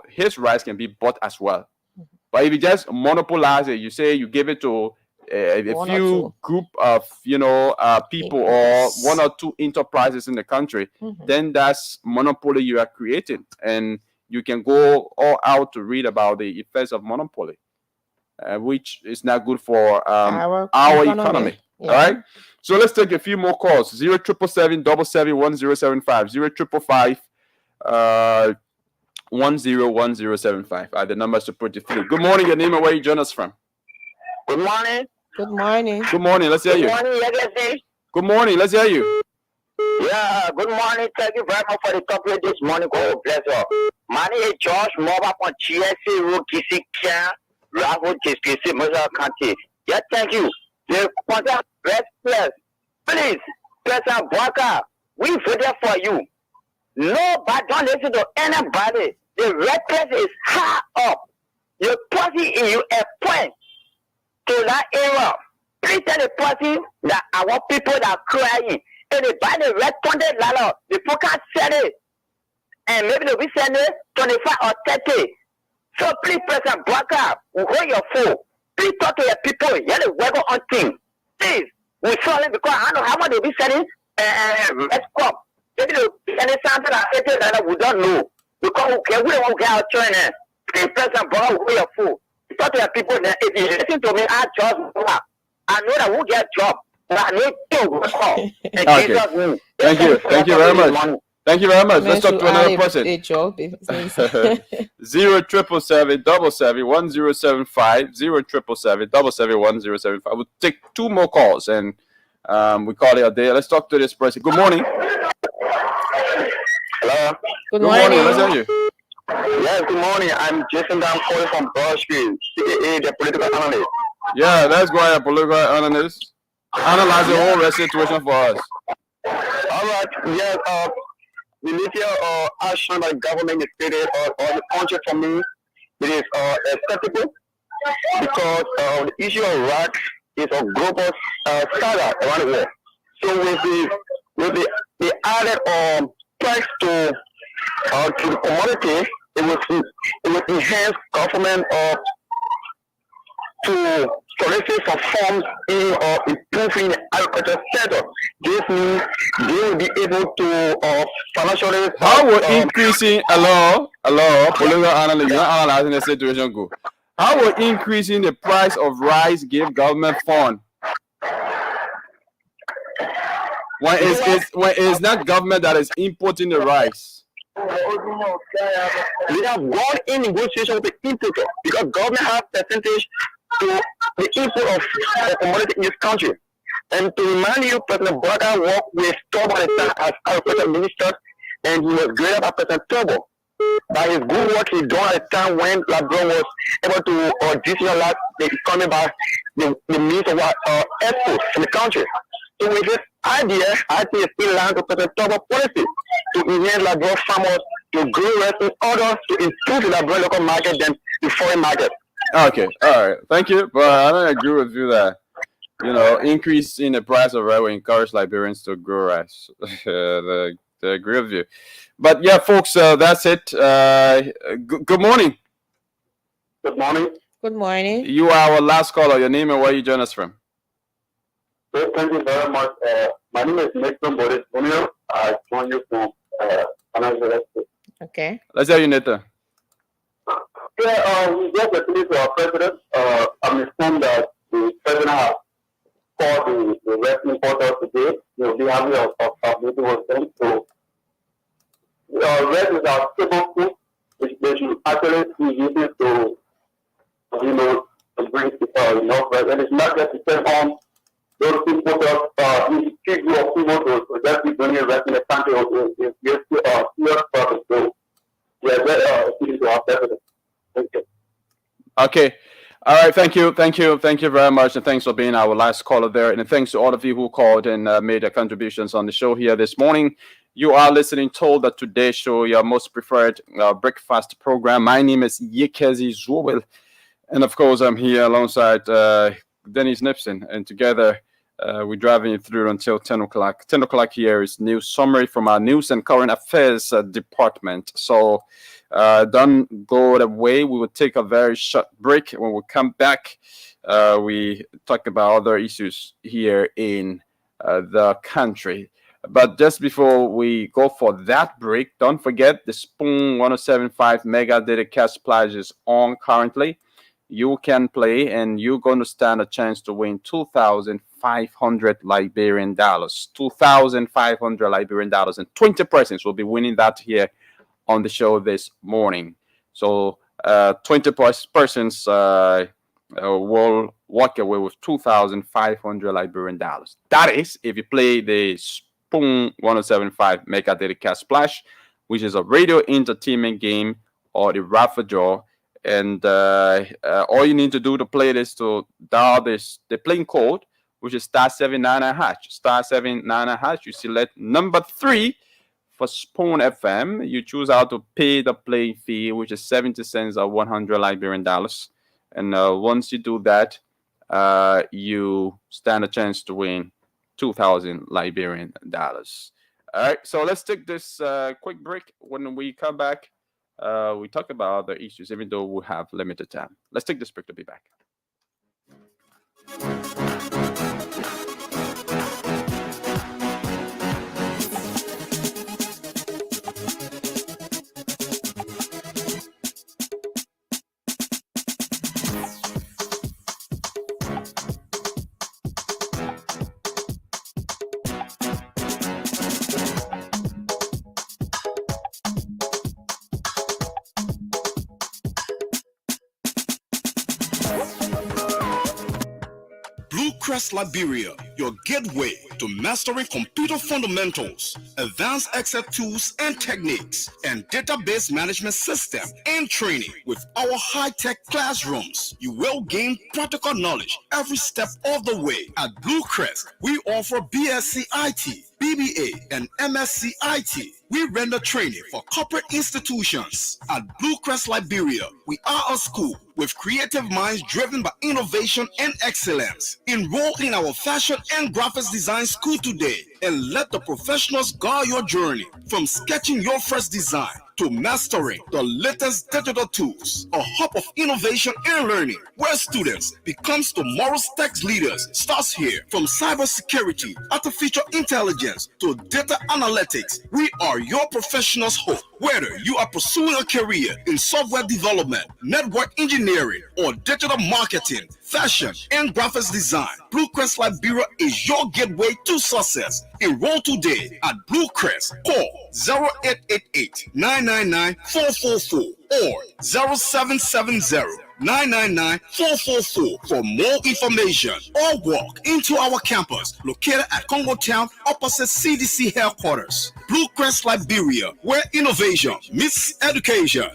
his rice can be bought as well. But if you just monopolize it, you say you give it to a few group of people or one or two enterprises in the country, then that's monopoly you are creating, and you can go all out to read about the effects of monopoly, which is not good for our economy. Yeah. All right, so let's take a few more calls. 0777-771-075 0101075 are the numbers to put you through. Good morning, your name and where you join us from. Good morning. Good morning. Good morning. Let's hear you. Good morning, Good morning. Let's hear you. Yeah, good morning. Thank you very much for the topic this morning. God bless you. My name is George Moba from TTS, Rukisi, Ravo, JSPC, Mozart County. Yeah, thank you. The contact restless. Please, President Walker, we voted for you. Nobody, don't listen to anybody. The restless is high up. Your party in you a point to that area. Please tell the party that our people that are crying. Anybody responded, Lalo, the people can't sell it. And maybe they'll be selling 25 or 30. So please, President Walker, hold your phone. Please talk to your people. Yeah, the work on things. Please, we saw it because I don't know how much they'll be selling red crop. Maybe they'll be selling something that we don't know. Because we don't want to get our children. Please, President Walker, hold your phone. Talk to your people. If you listen to me, I just work. I know that we'll get a job. But I need to work hard. Okay. Thank you. Thank you very much. Thank you very much. Let's talk to another person. 07777-771-075 07777-771-075. We'll take two more calls and we call it a day. Let's talk to this person. Good morning. Hello. Good morning. Let's hear you. Yes, good morning. I'm Jason Dam calling from Broad Street, CAA, the political analyst. Yeah, let's go ahead, political analyst. Analyze the whole situation for us. All right. Yes, the initial action by the government is stated or the country for me, it is acceptable because the issue of rights is a global saga around the world. So with the added price to the commodity, it will enhance government to solicit for funds in improving the agriculture sector. This means they will be able to financially. How will increasing political analyst, you're analyzing the situation go? How will increasing the price of rice give government fund? When it's not government that is importing the rice. We have gone in negotiation with the importer because government has percentage to the import of commodity in this country. And to remind you, President Barack worked with Turbo at the time as agriculture minister, and he was graded by President Turbo. By his good work he done at the time when Liberia was able to digitalize the economy by the means of exports in the country. So with this idea, I think it's in line with President Turbo policy to enhance Liberia farmers to grow rice in order to improve the Liberia local market than the foreign market. Okay, all right, thank you. But I don't agree with you that increase in the price of rice will encourage Liberians to grow rice. I agree with you. But yeah, folks, that's it. Good morning. Good morning. Good morning. You are our last caller. Your name and where you join us from? So thank you very much. My name is Nathan Boris Jr. I join you from Financial. Okay. Let's hear you, Nathan. Yeah, we just listened to our president. I'm informed that the president has called the rest importers today. We'll be happy of meeting with them. So, rest is our stable food, which they should actually be using to bring enough rest. And it's not just depend on those importers, the big group of people to just be bringing rest in the country. It's serious problem. So, we are very listening to our president. Thank you. Okay. All right. Thank you very much. And thanks for being our last caller there. And thanks to all of you who called and made their contributions on the show here this morning. You are listening to the Today Show, your most preferred breakfast program. My name is Yekezi Zouwel. And of course, I'm here alongside Dennis Nipson. And together, we're driving you through until 10 o'clock. 10 o'clock here is news summary from our news and current affairs department. So don't go away. We will take a very short break. When we come back, we talk about other issues here in the country. But just before we go for that break, don't forget the Spoon 1075 Mega Data Cash Splash is on currently. You can play and you're going to stand a chance to win 2,500 Liberian dollars. 2,500 Liberian dollars, and 20 persons will be winning that here on the show this morning. So 20 persons will walk away with 2,500 Liberian dollars. That is if you play the Spoon 1075 Mega Data Cash Splash, which is a radio entertainment game, or the Raffle Draw. And all you need to do to play this to dial the playing code, which is *799#. *799#. You select number 3 for Spoon FM. You choose how to pay the playing fee, which is 70 cents or 100 Liberian dollars. And once you do that, you stand a chance to win 2,000 Liberian dollars. All right, so let's take this quick break. When we come back, we talk about other issues, even though we have limited time. Let's take this break to be back. Crest Liberia, your gateway to mastering computer fundamentals, advanced Excel tools and techniques, and database management system and training. With our high-tech classrooms, you will gain practical knowledge every step of the way. At Blue Crest, we offer BSc IT, BBA, and MSc IT. We render training for corporate institutions. At Blue Crest Liberia, we are a school with creative minds driven by innovation and excellence. Enroll in our fashion and graphics design school today and let the professionals guide your journey. From sketching your first design to mastering the latest digital tools, a hub of innovation and learning where students becomes tomorrow's tech leaders starts here. From cybersecurity, artificial intelligence to data analytics, we are your professionals' hope. Whether you are pursuing a career in software development, network engineering, or digital marketing, fashion, and graphics design, Bluecrest Liberia is your gateway to success. Enroll today at Bluecrest. Call 0888-999-444 or 0770-999-444 for more information, or walk into our campus located at Congo Town opposite CDC headquarters. Bluecrest Liberia, where innovation meets education.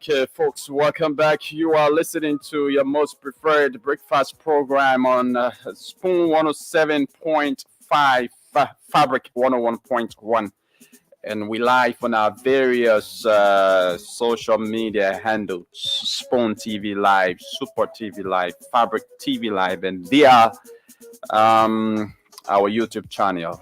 Okay, folks, welcome back. You are listening to your most preferred breakfast program on Spoon 107.5, Fabric 101.1. And we live on our various social media handles: Spoon TV Live, Super TV Live, Fabric TV Live, and via our YouTube channel.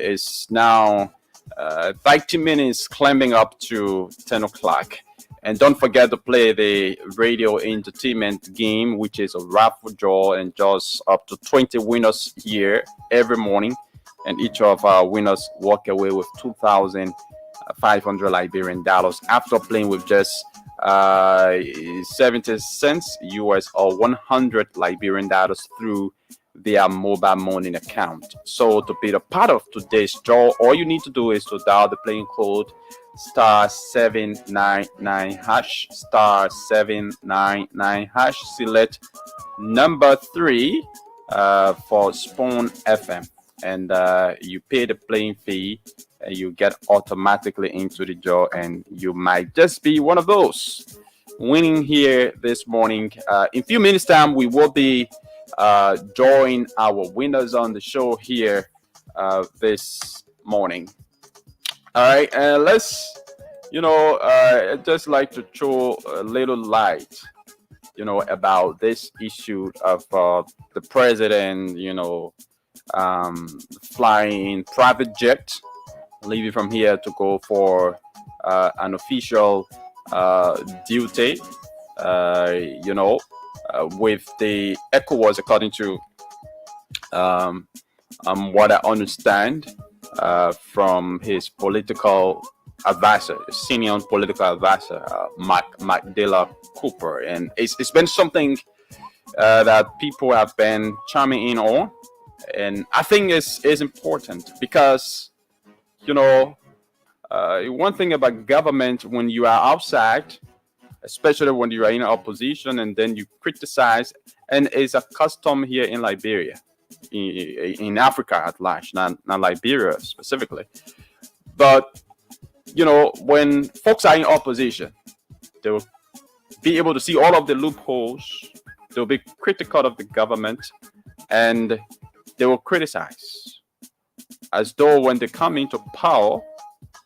It's now 30 minutes climbing up to 10 o'clock. And don't forget to play the radio entertainment game, which is a raffle draw, and just up to 20 winners here every morning. And each of our winners walk away with 2,500 Liberian dollars after playing with just 70 cents US or 100 Liberian dollars through their mobile money account. So to be a part of today's draw, all you need to do is to dial the playing code *799# *799#. Select number 3 for Spoon FM, and you pay the playing fee, and you get automatically into the draw, and you might just be one of those winning here this morning. In a few minutes time, we will be drawing our winners on the show here this morning. All right, and let's, I'd just like to throw a little light, about this issue of the president, flying in private jet, leaving from here to go for an official duty, with the ECOWAS, according to what I understand from his political advisor, senior political advisor, Magdala Cooper. And it's been something that people have been chiming in on. And I think it's important because, one thing about government, when you are outside, especially when you are in opposition and then you criticize, and it's a custom here in Liberia, in Africa at large, not Liberia specifically. But, when folks are in opposition, they will be able to see all of the loopholes, they'll be critical of the government, and they will criticize, as though when they come into power,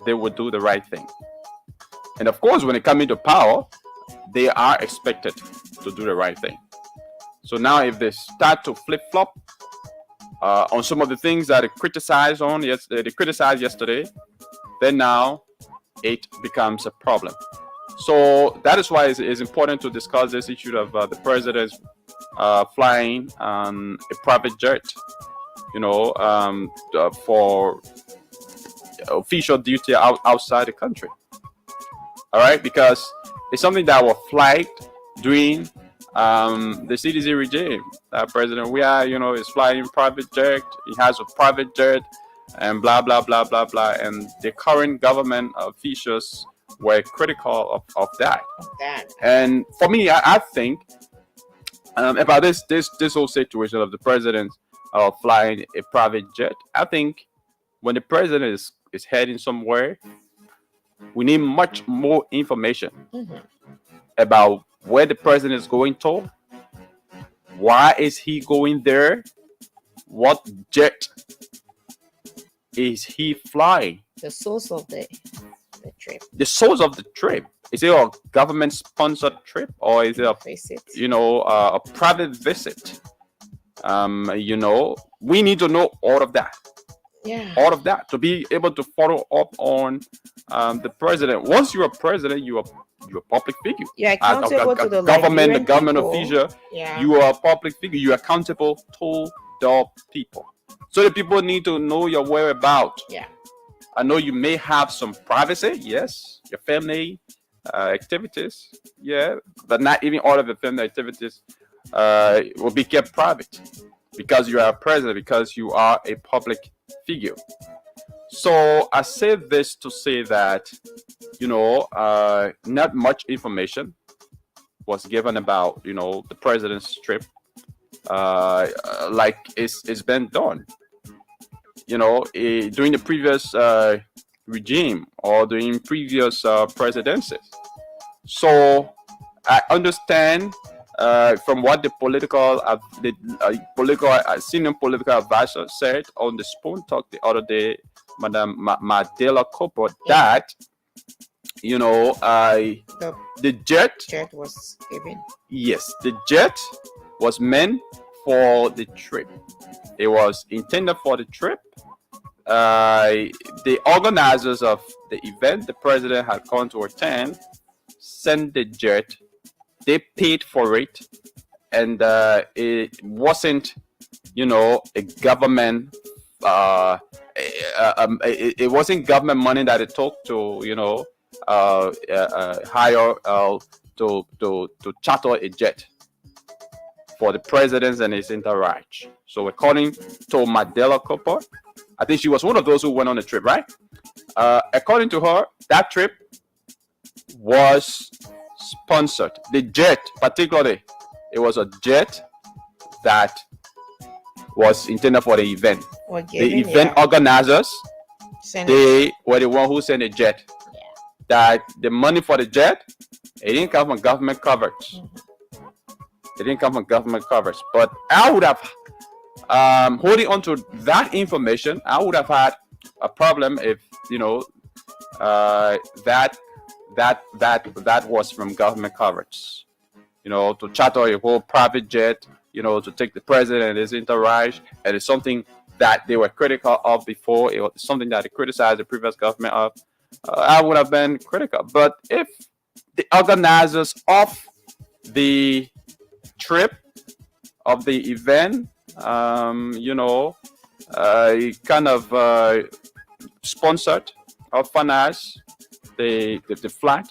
they will do the right thing. And of course, when they come into power, they are expected to do the right thing. So now if they start to flip-flop on some of the things that they criticized yesterday, then now it becomes a problem. So that is why it's important to discuss this issue of the president flying a private jet, for official duty outside the country. All right, because it's something that was flagged during the CDC regime. President we are, is flying private jet. He has a private jet, and blah blah blah blah blah. And the current government officials were critical of that. And for me, I think about this whole situation of the president flying a private jet. I think when the president is heading somewhere, we need much more information about where the president is going to, why is he going there, what jet is he flying, the source of the trip. The source of the trip. Is it a government sponsored trip, or is it a private visit? We need to know all of that. Yeah. All of that to be able to follow up on the president. Once you're a president, you're a public figure. You're accountable to the government people. official. Yeah. You are a public figure. You're accountable to the people. So the people need to know your whereabouts. Yeah. I know you may have some privacy, yes, your family activities, yeah, but not even all of the family activities will be kept private because you are a president, because you are a public figure. So I say this to say that, not much information was given about, the president's trip, like it's been done. During the previous regime or during previous presidencies. So I understand from what the senior political advisor said on the Spoon Talk the other day, Madam Mandela Cooper, that the jet was given. Yes, the jet was meant for the trip. It was intended for the trip. The organizers of the event the president had gone to attend sent the jet. They paid for it, and it wasn't, a government. It wasn't government money that it took to, hire to charter a jet for the president and his entourage. So according to Mandela Cooper, I think she was one of those who went on the trip, right? According to her, that trip was sponsored. The jet, particularly, it was a jet that was intended for the event. The event organizers, they were the one who sent the jet. Yeah. That the money for the jet, it didn't come from government coverage. It didn't come from government coverage. But I would have, holding on to that information, I would have had a problem if, that was from government coverage. To charter a whole private jet, to take the president and his entourage, and it's something that they were critical of before. It was something that they criticized the previous government of. I would have been critical. But if the organizers of the trip, of the event, kind of sponsored or financed the flight,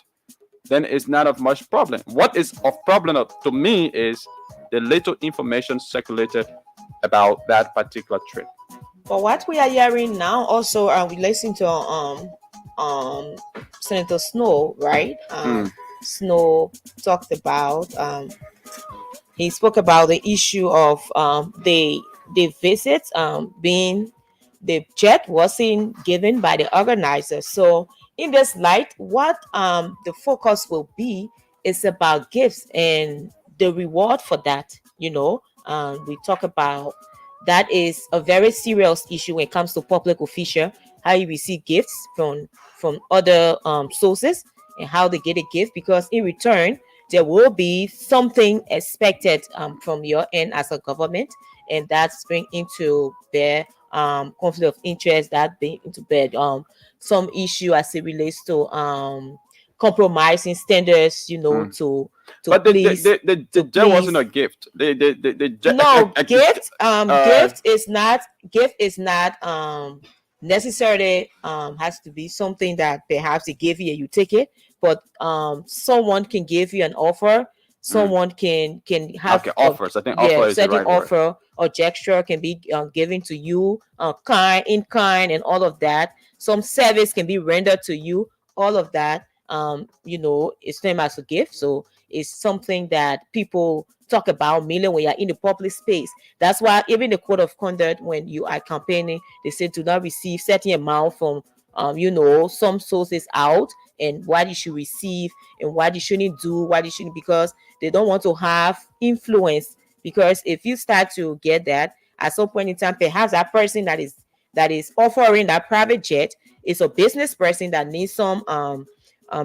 then it's not of much problem. What is of problem to me is the little information circulated about that particular trip. But what we are hearing now, also, we listen to Senator Snow, right? Snow talked about. He spoke about the issue of the visit being the jet wasn't given by the organizer. So in this light, what the focus will be is about gifts and the reward for that. We talk about that is a very serious issue when it comes to public official, how you receive gifts from other sources and how they get a gift, because in return there will be something expected from your end as a government, and that's bring into their conflict of interest, that bring into bed some issue as it relates to compromising standards, to but please. The jet wasn't a gift. The jet, no, gift is not necessarily has to be something that perhaps they give you and you take it, but someone can give you an offer someone can have Okay, offers. I think offer is the certain right word. offer or gesture can be given to you, in kind, and all of that. Some service can be rendered to you. All of that, it's same as a gift. So it's something that people talk about mainly when you're in the public space. That's why even the code of conduct, when you are campaigning, they say do not receive certain amount from some sources out, and what you should receive and what you shouldn't do, what you shouldn't, because they don't want to have influence. Because if you start to get that at some point in time, perhaps that person that is offering that private jet is a business person that needs some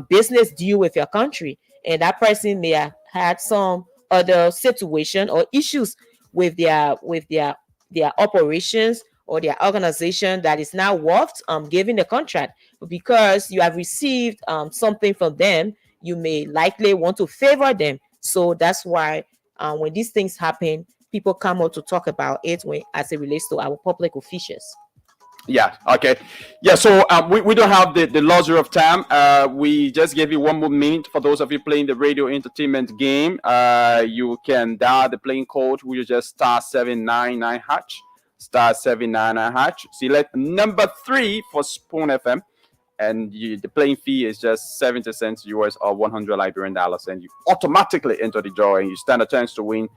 business deal with your country, and that person may have had some other situation or issues with their operations or their organization that is now worth giving the contract. But because you have received something from them, you may likely want to favor them. So that's why when these things happen, people come out to talk about it as it relates to our public officials. Yeah. Okay. Yeah. So we don't have the luxury of time. We just gave you 1 more minute for those of you playing the radio entertainment game. You can dial the playing code, which is just *799#. *799#. Select number 3 for Spoon FM, and the playing fee is just 70 cents US or 100 Liberian dollars, and you automatically enter the draw, and you stand a chance to win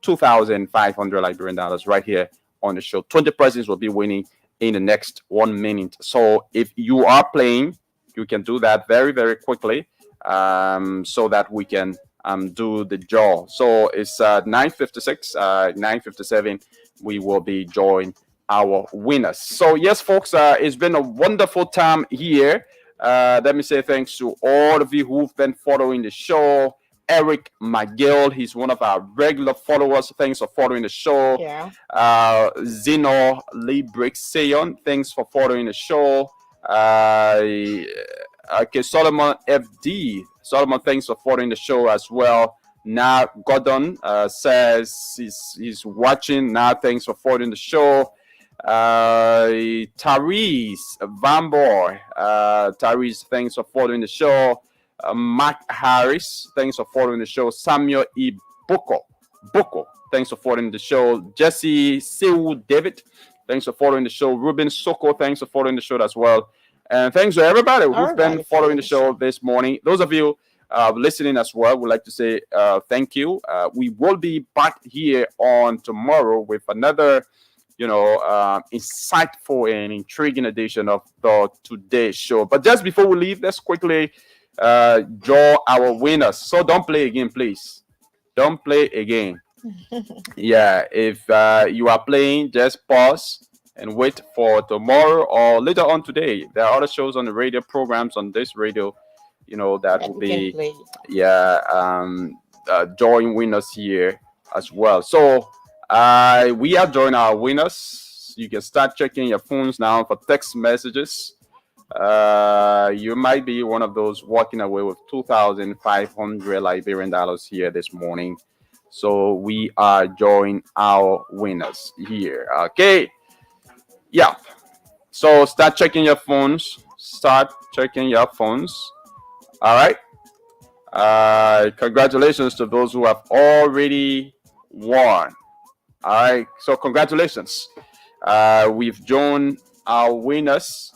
2,500 Liberian dollars right here on the show. 20 persons will be winning in the next 1 minute. So if you are playing, you can do that very, very quickly, so that we can do the draw. So it's 9:56, 9:57. We will be drawing our winners. So yes, folks, it's been a wonderful time here. Let me say thanks to all of you who've been following the show. Eric McGill, he's one of our regular followers. Thanks for following the show. Yeah. Zeno Librixion, thanks for following the show. Okay, Solomon FD. Solomon, thanks for following the show as well. Now Gordon says he's watching. Now, thanks for following the show. Therese Vanboy. Therese, thanks for following the show. Mark Harris, thanks for following the show. Samuel E. Boko, thanks for following the show. Jesse Sewu David, thanks for following the show. Ruben Soko, thanks for following the show as well. And thanks to everybody who's been following the show this morning. Those of you listening as well, would like to say thank you. We will be back here on tomorrow with another insightful and intriguing edition of the Today Show. But just before we leave, let's quickly draw our winners. So don't play again, please. Don't play again. Yeah, if you are playing, just pause and wait for tomorrow or later on today. There are other shows on the radio, programs on this radio, that will be drawing winners here as well. So we are drawing our winners. You can start checking your phones now for text messages. You might be one of those walking away with 2,500 Liberian dollars here this morning. So we are drawing our winners here. Okay. Yeah. So start checking your phones. All right. Congratulations to those who have already won. All right. So congratulations. We've drawn our winners.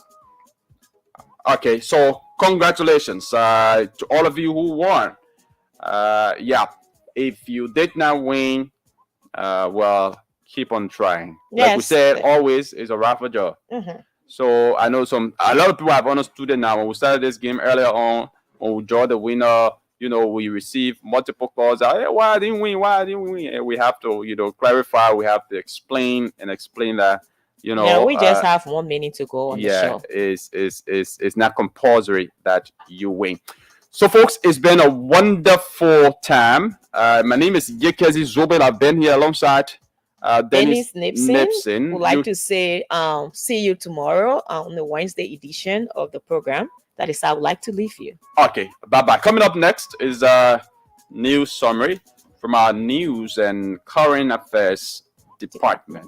Okay, so congratulations to all of you who won. If you did not win, well, keep on trying. Yes. Like we said, always is a raffle job. Mm-hmm. So I know a lot of people have understood it now. When we started this game earlier on, when we draw the winner, we receive multiple calls. Why didn't we win? And we have to, clarify. We have to explain that. We just have 1 minute to go on the show. It's not compulsory that you win. So, folks, it's been a wonderful time. My name is Yekezi Zobel. I've been here alongside Dennis Nipson. Would like to say see you tomorrow on the Wednesday edition of the program. That is how I would like to leave you. Okay, bye-bye. Coming up next is a news summary from our News and Current Affairs Department.